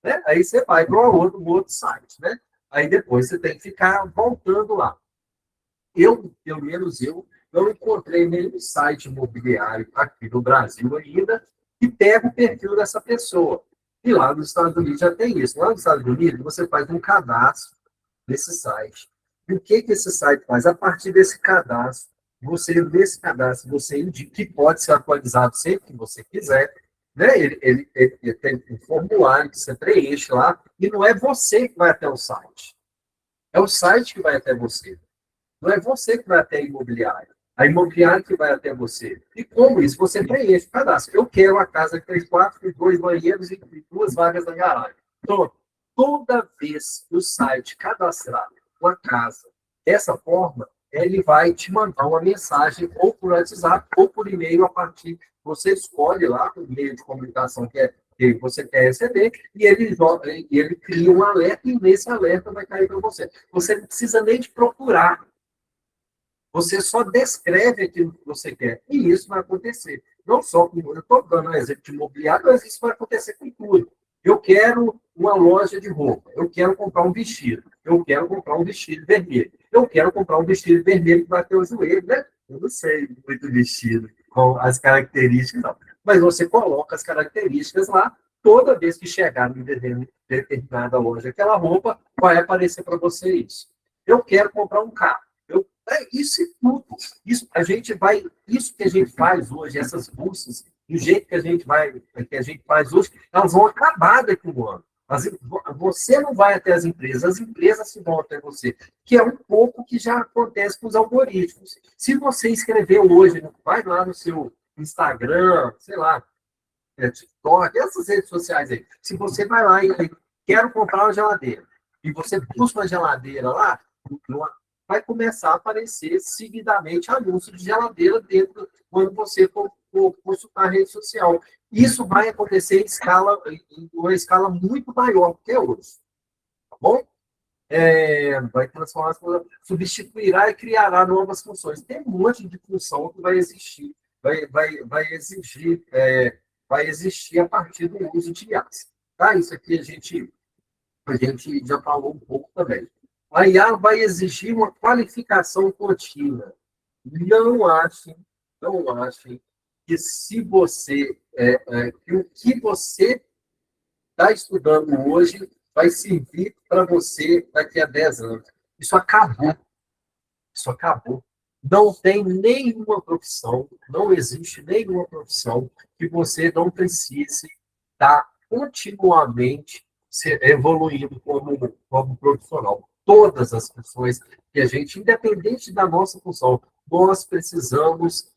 Né? Aí você vai para um outro site. Né? Aí depois você tem que ficar voltando lá. Pelo menos eu, não encontrei nenhum site imobiliário aqui no Brasil ainda que pega o perfil dessa pessoa. E lá nos Estados Unidos já tem isso. Lá nos Estados Unidos, você faz um cadastro nesse site. E o que esse site faz? A partir desse cadastro, você indica que pode ser atualizado sempre que você quiser. Né? Ele tem um formulário que você preenche lá, e não é você que vai até o site. É o site que vai até você. Não é você que vai até a imobiliária. A imobiliária que vai até você. E como isso? Você preenche o cadastro. Eu quero uma casa de 3 quartos, com 2 banheiros e 2 vagas na garagem. Então, toda vez que o site cadastrar uma casa dessa forma, ele vai te mandar uma mensagem ou por WhatsApp ou por e-mail a partir. Você escolhe lá o meio de comunicação que você quer receber e ele cria um alerta e nesse alerta vai cair para você. Você não precisa nem de procurar. Você só descreve aquilo que você quer. E isso vai acontecer. Não só com. Eu estou dando um exemplo de imobiliário, mas isso vai acontecer com tudo. Eu quero uma loja de roupa. Eu quero comprar um vestido. Eu quero comprar um vestido vermelho. Eu quero comprar um vestido vermelho que vai ter o joelho, né? Eu não sei muito vestido, com as características, não. Mas você coloca as características lá. Toda vez que chegar em determinada loja, aquela roupa vai aparecer para você isso. Eu quero comprar um carro. Isso é tudo. Isso que a gente faz hoje, essas buscas, do jeito que a gente faz hoje, elas vão acabar daqui a um ano. Você não vai até as empresas se vão até você, que é um pouco que já acontece com os algoritmos. Se você escrever hoje, vai lá no seu Instagram, sei lá, TikTok, essas redes sociais aí. Se você vai lá e quero comprar uma geladeira, e você busca uma geladeira lá, vai começar a aparecer seguidamente anúncio de geladeira dentro quando você for consultar a rede social. Isso vai acontecer em uma escala muito maior do que hoje. Tá bom? Vai transformar as coisas, substituirá e criará novas funções. Tem um monte de função que vai existir, vai existir a partir do uso de IAs. Tá? Isso aqui a gente já falou um pouco também. A IA vai exigir uma qualificação contínua. Não achem, não achem que se você que o que você está estudando hoje vai servir para você daqui a 10 anos. Isso acabou. Isso acabou. Não tem nenhuma profissão, não existe nenhuma profissão que você não precise estar continuamente evoluindo como profissional. Todas as pessoas que a gente, independente da nossa função, nós precisamos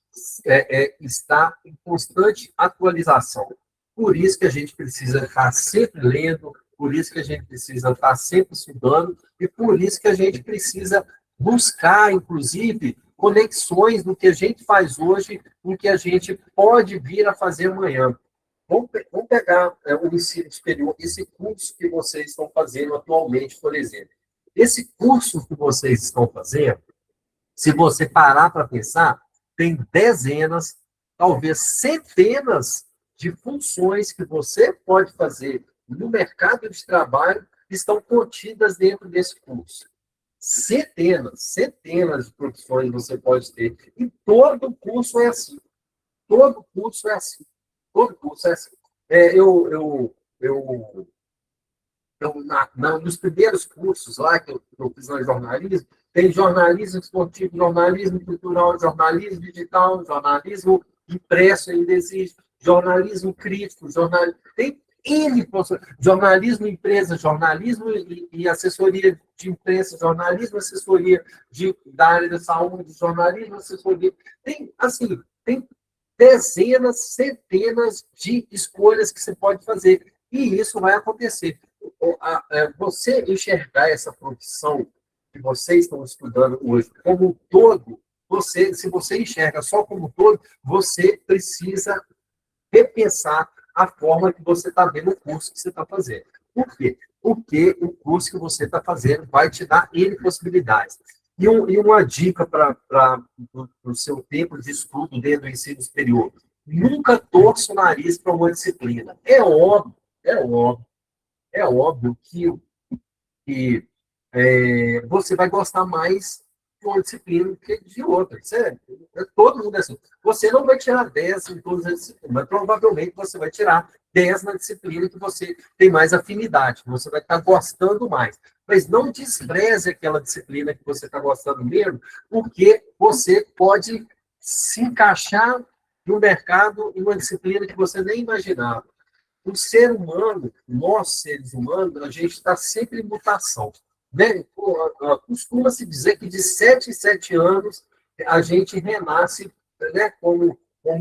estar em constante atualização. Por isso que a gente precisa estar sempre lendo, por isso que a gente precisa estar sempre estudando, e por isso que a gente precisa buscar, inclusive, conexões do que a gente faz hoje com o que a gente pode vir a fazer amanhã. Vamos pegar o ensino superior, esse curso que vocês estão fazendo atualmente, por exemplo. Esse curso que vocês estão fazendo, se você parar para pensar, tem dezenas, talvez centenas de funções que você pode fazer no mercado de trabalho que estão contidas dentro desse curso. Centenas de profissões você pode ter. E todo curso é assim. Todo curso é assim. Todo curso é assim. Nos primeiros cursos lá que eu fiz no jornalismo, tem jornalismo esportivo, jornalismo cultural, jornalismo digital, jornalismo impresso ainda existe, jornalismo crítico, tem N jornalismo empresa, jornalismo e assessoria de imprensa, jornalismo, assessoria da área da saúde, jornalismo, assessoria. Tem, assim, tem dezenas, centenas de escolhas que você pode fazer. E isso vai acontecer. Você enxergar essa profissão que vocês estão estudando hoje como um todo, se você enxerga só como um todo, você precisa repensar a forma que você está vendo o curso que você está fazendo. Por quê? Porque o curso que você está fazendo vai te dar N possibilidades. E uma dica para o seu tempo de estudo dentro do ensino superior. Nunca torça o nariz para uma disciplina. É óbvio, é óbvio que você vai gostar mais de uma disciplina do que de outra. Todo mundo é assim. Você não vai tirar 10 em todas as disciplinas, mas provavelmente você vai tirar 10 na disciplina que você tem mais afinidade, que você vai estar gostando mais. Mas não despreze aquela disciplina que você está gostando mesmo, porque você pode se encaixar no mercado em uma disciplina que você nem imaginava. O ser humano, nós seres humanos, a gente está sempre em mutação. Né? Costuma-se dizer que de 7 em 7 anos a gente renasce, né, como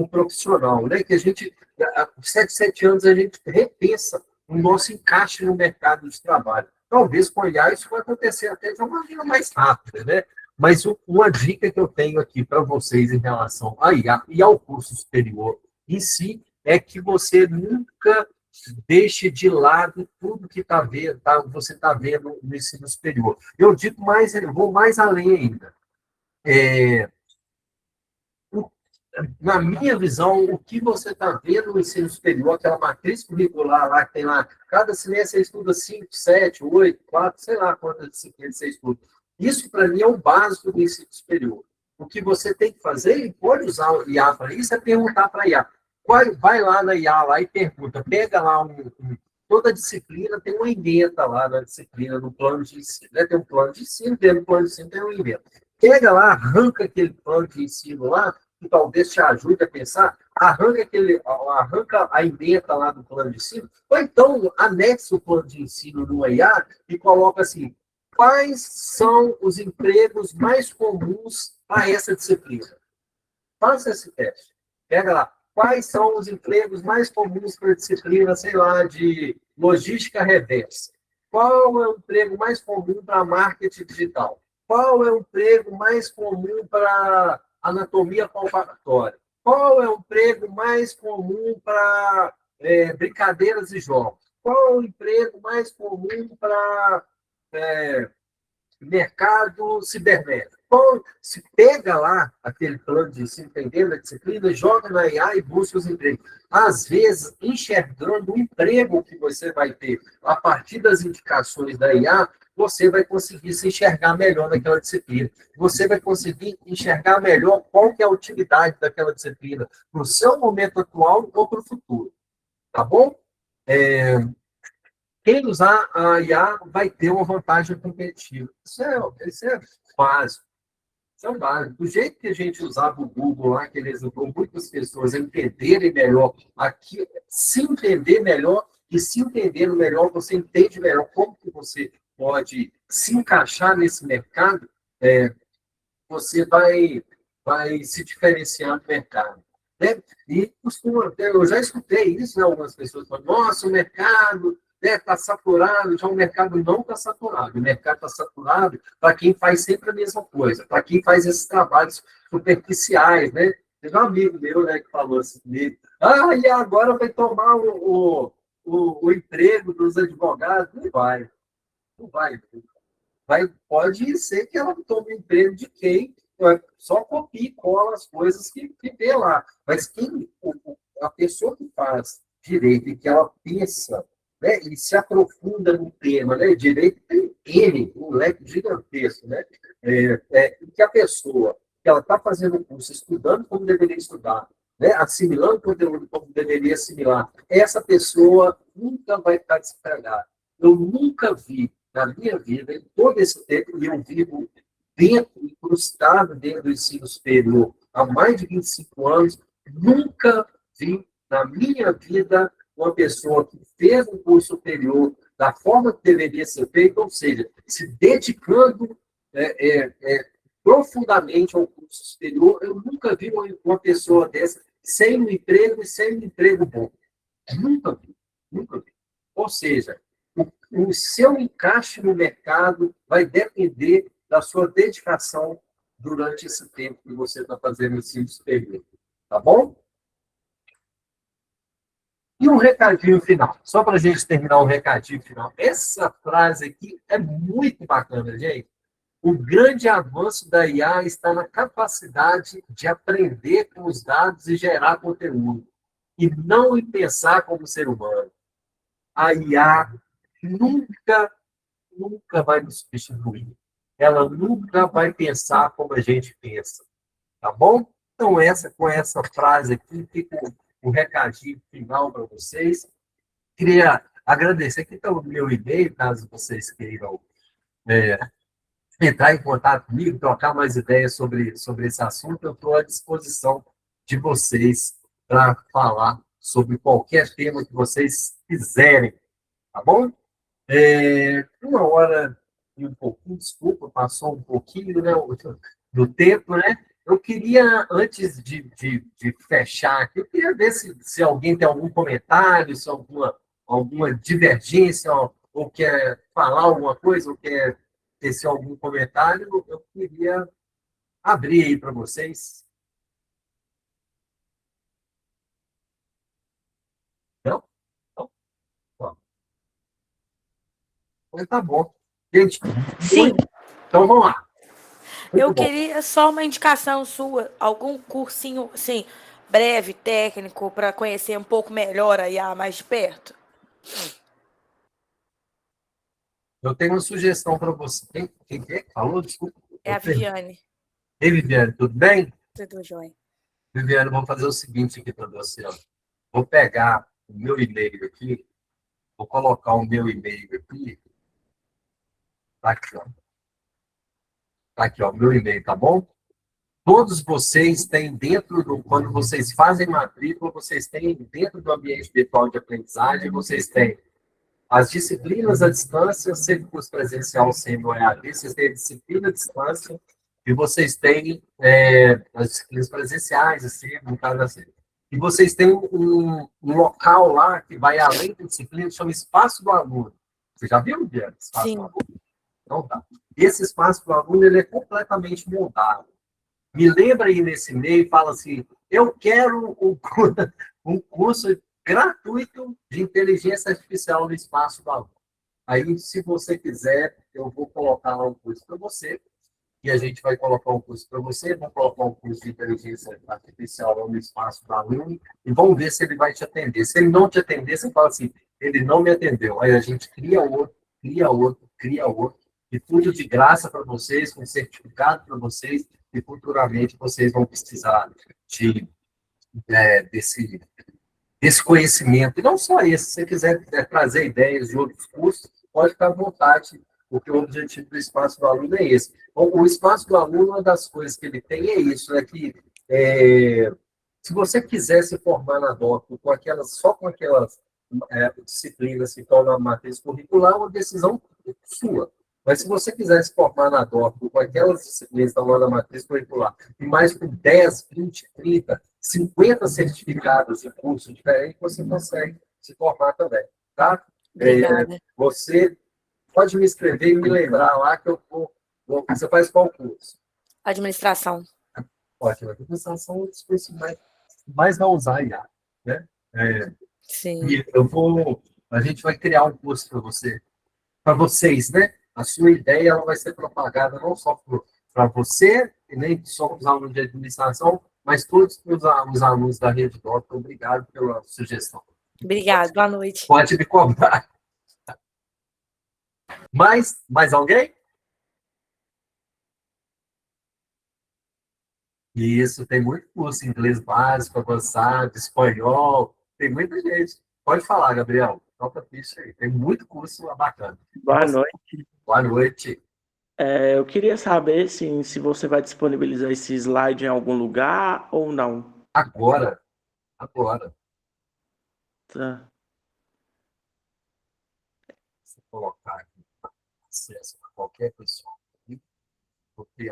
profissional, né? Que a gente, de 7 em 7 anos, a gente repensa o nosso encaixe no mercado de trabalho. Talvez com a IA isso vai acontecer até de uma maneira mais rápida, né? Mas uma dica que eu tenho aqui para vocês em relação à IA e ao curso superior em si é que você nunca deixe de lado tudo que você está vendo no ensino superior. Eu vou mais além ainda. É, na minha visão, o que você está vendo no ensino superior, aquela matriz curricular lá, que tem lá, cada semestre você estuda 5, 7, 8, 4, sei lá quantas disciplinas você estuda. Isso, para mim, é o básico do ensino superior. O que você tem que fazer, e pode usar o IA para isso, é perguntar para a IA. Vai lá na IA lá e pergunta, pega lá toda disciplina tem uma emenda lá na disciplina, no plano de ensino. Né? Tem um plano de ensino, dentro do plano de ensino tem uma emenda. Pega lá, arranca aquele plano de ensino lá, que talvez te ajude a pensar, arranca a emenda lá do plano de ensino, ou então anexa o plano de ensino no IA e coloca assim, quais são os empregos mais comuns para essa disciplina? Faça esse teste. Pega lá, quais são os empregos mais comuns para a disciplina, sei lá, de logística reversa? Qual é o emprego mais comum para marketing digital? Qual é o emprego mais comum para anatomia palpatória? Qual é o emprego mais comum para brincadeiras e jogos? Qual é o emprego mais comum para mercado cibernético? Bom, se pega lá aquele plano de ensino, entendendo a disciplina, joga na IA e busca os empregos. Às vezes, enxergando o emprego que você vai ter a partir das indicações da IA, você vai conseguir se enxergar melhor naquela disciplina. Você vai conseguir enxergar melhor qual que é a utilidade daquela disciplina para o seu momento atual ou para o futuro. Tá bom? Quem usar a IA vai ter uma vantagem competitiva. Isso é básico. Isso é básico. Do jeito que a gente usava o Google lá, que ele ajudou muitas pessoas a entenderem melhor, aqui, se entender melhor, e se entendendo melhor, você entende melhor como que você pode se encaixar nesse mercado, você vai se diferenciar do mercado. Né? E costuma, eu já escutei isso, né? Algumas pessoas falam, nossa, o mercado está saturado, já o mercado não está saturado. O mercado está saturado para quem faz sempre a mesma coisa, para quem faz esses trabalhos superficiais, né? Teve um amigo meu, né, que falou assim, e agora vai tomar o emprego dos advogados? Não vai, não vai pode ser que ela tome emprego de quem só copia e cola as coisas que vê lá. Mas a pessoa que faz direito e que ela pensa, né, e se aprofunda no tema, né, direito tem N, um leque gigantesco, né, que a pessoa que ela está fazendo o curso, estudando como deveria estudar, né, assimilando o conteúdo como deveria assimilar, essa pessoa nunca vai estar desempregada. Eu nunca vi na minha vida, em todo esse tempo, e eu vivo dentro, incrustado dentro do ensino superior há mais de 25 anos, nunca vi na minha vida uma pessoa que fez um curso superior da forma que deveria ser feito, ou seja, se dedicando profundamente ao curso superior, eu nunca vi uma pessoa dessa sem um emprego e sem um emprego bom. Nunca vi, nunca vi. Ou seja, o seu encaixe no mercado vai depender da sua dedicação durante esse tempo que você está fazendo o ensino superior. Tá bom? E um recadinho final, só para a gente terminar o recadinho final. Essa frase aqui é muito bacana, gente. O grande avanço da IA está na capacidade de aprender com os dados e gerar conteúdo, e não em pensar como ser humano. A IA nunca nunca vai nos substituir. Ela nunca vai pensar como a gente pensa, tá bom? Então, com essa frase aqui, fica o recadinho final para vocês. Queria agradecer aqui pelo meu e-mail, caso vocês queiram é, entrar em contato comigo, trocar mais ideias sobre esse assunto, eu estou à disposição de vocês para falar sobre qualquer tema que vocês quiserem, tá bom? Uma hora e um pouquinho, desculpa, passou um pouquinho, né, do tempo, né? Eu queria, antes de fechar aqui, eu queria ver se alguém tem algum comentário, se alguma divergência, ou quer falar alguma coisa, ou quer tecer algum comentário, eu queria abrir aí para vocês. Não? Então, então tá bom. Gente, Sim. então vamos lá. Muito Eu bom. queria só uma indicação sua, algum cursinho, assim, breve, técnico, para conhecer um pouco melhor a IA mais de perto. Eu tenho uma sugestão para você. Quem é que falou? Desculpa. É a Viviane. Ei, Viviane, tudo bem? Tudo jóia. Viviane, vou fazer o seguinte aqui para você. Ó. Vou pegar o meu e-mail aqui, vou colocar o meu e-mail aqui. Tá aqui, ó. Tá aqui, ó, meu e-mail, tá bom? Todos vocês têm dentro do, quando vocês fazem matrícula, vocês têm dentro do ambiente virtual de aprendizagem, vocês têm as disciplinas à distância, sendo curso presencial, sendo EAD, vocês têm a disciplina à distância e vocês têm as disciplinas presenciais, assim, no caso assim. E vocês têm um local lá que vai além da disciplina, que chama Espaço do Aluno. Você já viu, Diana? Espaço do Sim. Aluno? Então tá. Esse Espaço do Aluno ele é completamente montado. Me lembra aí nesse e-mail e fala assim: eu quero um curso gratuito de inteligência artificial no espaço do aluno. Aí, se você quiser, eu vou colocar lá um curso para você, e a gente vai colocar um curso para você, vamos colocar um curso de inteligência artificial lá no espaço do aluno, e vamos ver se ele vai te atender. Se ele não te atender, você fala assim: ele não me atendeu. Aí a gente cria outro, cria outro, cria outro, e tudo de graça para vocês, com certificado para vocês, e futuramente vocês vão precisar de, desse conhecimento. E não só esse, se você quiser trazer ideias de outros cursos, pode ficar à vontade, porque o objetivo do espaço do aluno é esse. O espaço do aluno, uma das coisas que ele tem é isso, é que se você quiser se formar na DOC com aquelas, só com aquelas disciplinas que estão na matriz curricular, é uma decisão sua. Mas se você quiser se formar na DOC com aquelas disciplinas que estão lá na matriz curricular, e mais com 10, 20, 30, 50 certificados de curso diferente, você consegue se formar também. Tá? Obrigada. Você pode me escrever e me lembrar lá que eu vou. Você faz qual curso? Administração. Ótimo. A administração é um dos cursos mais vai usar IA. Né? Sim. E a gente vai criar um curso para você, para vocês, né? A sua ideia ela vai ser propagada não só para você, e nem só para os alunos de administração, mas todos os alunos da Rede Dota. Obrigado pela sugestão. Obrigada. Boa noite. Pode me cobrar. Mais alguém? Isso, tem muito curso, inglês básico, avançado, espanhol, tem muita gente. Pode falar, Gabriel. Toca a ficha aí. Tem muito curso bacana. Boa noite. Boa noite. Eu queria saber se você vai disponibilizar esse slide em algum lugar ou não. Agora. Tá. Se colocar aqui acesso a qualquer pessoa.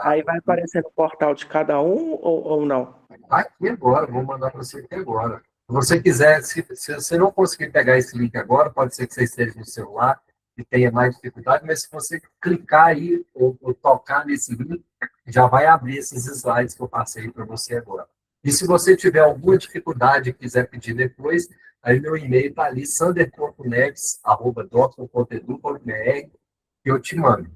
Aí vai aparecer no portal de cada um ou não? Aqui agora, vou mandar para você aqui agora. Se você quiser, se você não conseguir pegar esse link agora, pode ser que você esteja no celular e tenha mais dificuldade, mas se você clicar aí ou tocar nesse link, já vai abrir esses slides que eu passei para você agora. E se você tiver alguma dificuldade e quiser pedir depois, aí meu e-mail está ali, sander.neves@doctor.edu.br, que eu te mando.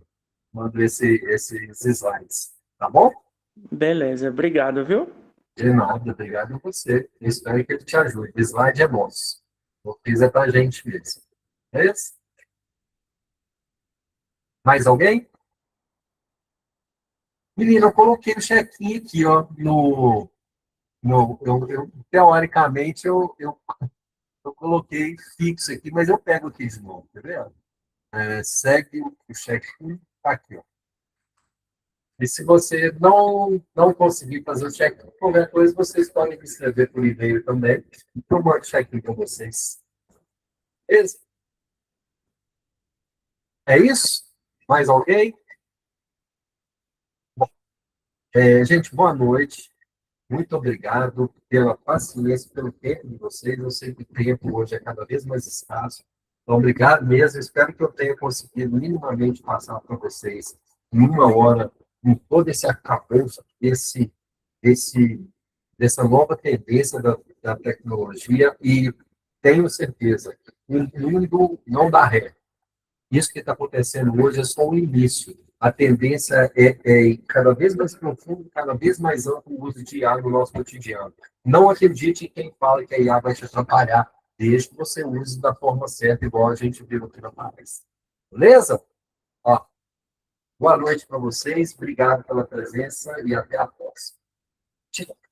Mando esses slides. Tá bom? Beleza, obrigado, viu? De nada, obrigado a você. Eu espero que ele te ajude. O slide é nosso. Eu fiz é pra gente mesmo. Beleza? Mais alguém? Menina, eu coloquei o check-in aqui, ó, teoricamente, eu coloquei fixo aqui, mas eu pego aqui de novo, tá vendo? Segue o check-in, tá aqui, ó. E se você não conseguir fazer o check-in, qualquer coisa, vocês podem me escrever por e-mail também. Eu mando o check-in para vocês. Beleza? É isso? Mais alguém? Bom, gente, boa noite. Muito obrigado pela paciência, pelo tempo de vocês. Eu sei que o tempo hoje é cada vez mais escasso. Então, obrigado mesmo. Espero que eu tenha conseguido minimamente passar para vocês em uma hora, com todo esse arcabouço, dessa nova tendência da tecnologia. E tenho certeza, o mundo não dá ré. Isso que está acontecendo hoje é só o início. a tendência é ir cada vez mais profundo, cada vez mais amplo o uso de IA no nosso cotidiano. Não acredite em quem fala que a IA vai te atrapalhar, desde que você use da forma certa, igual a gente viu aqui na palestra. Beleza? Ó, boa noite para vocês, obrigado pela presença e até a próxima. Tchau.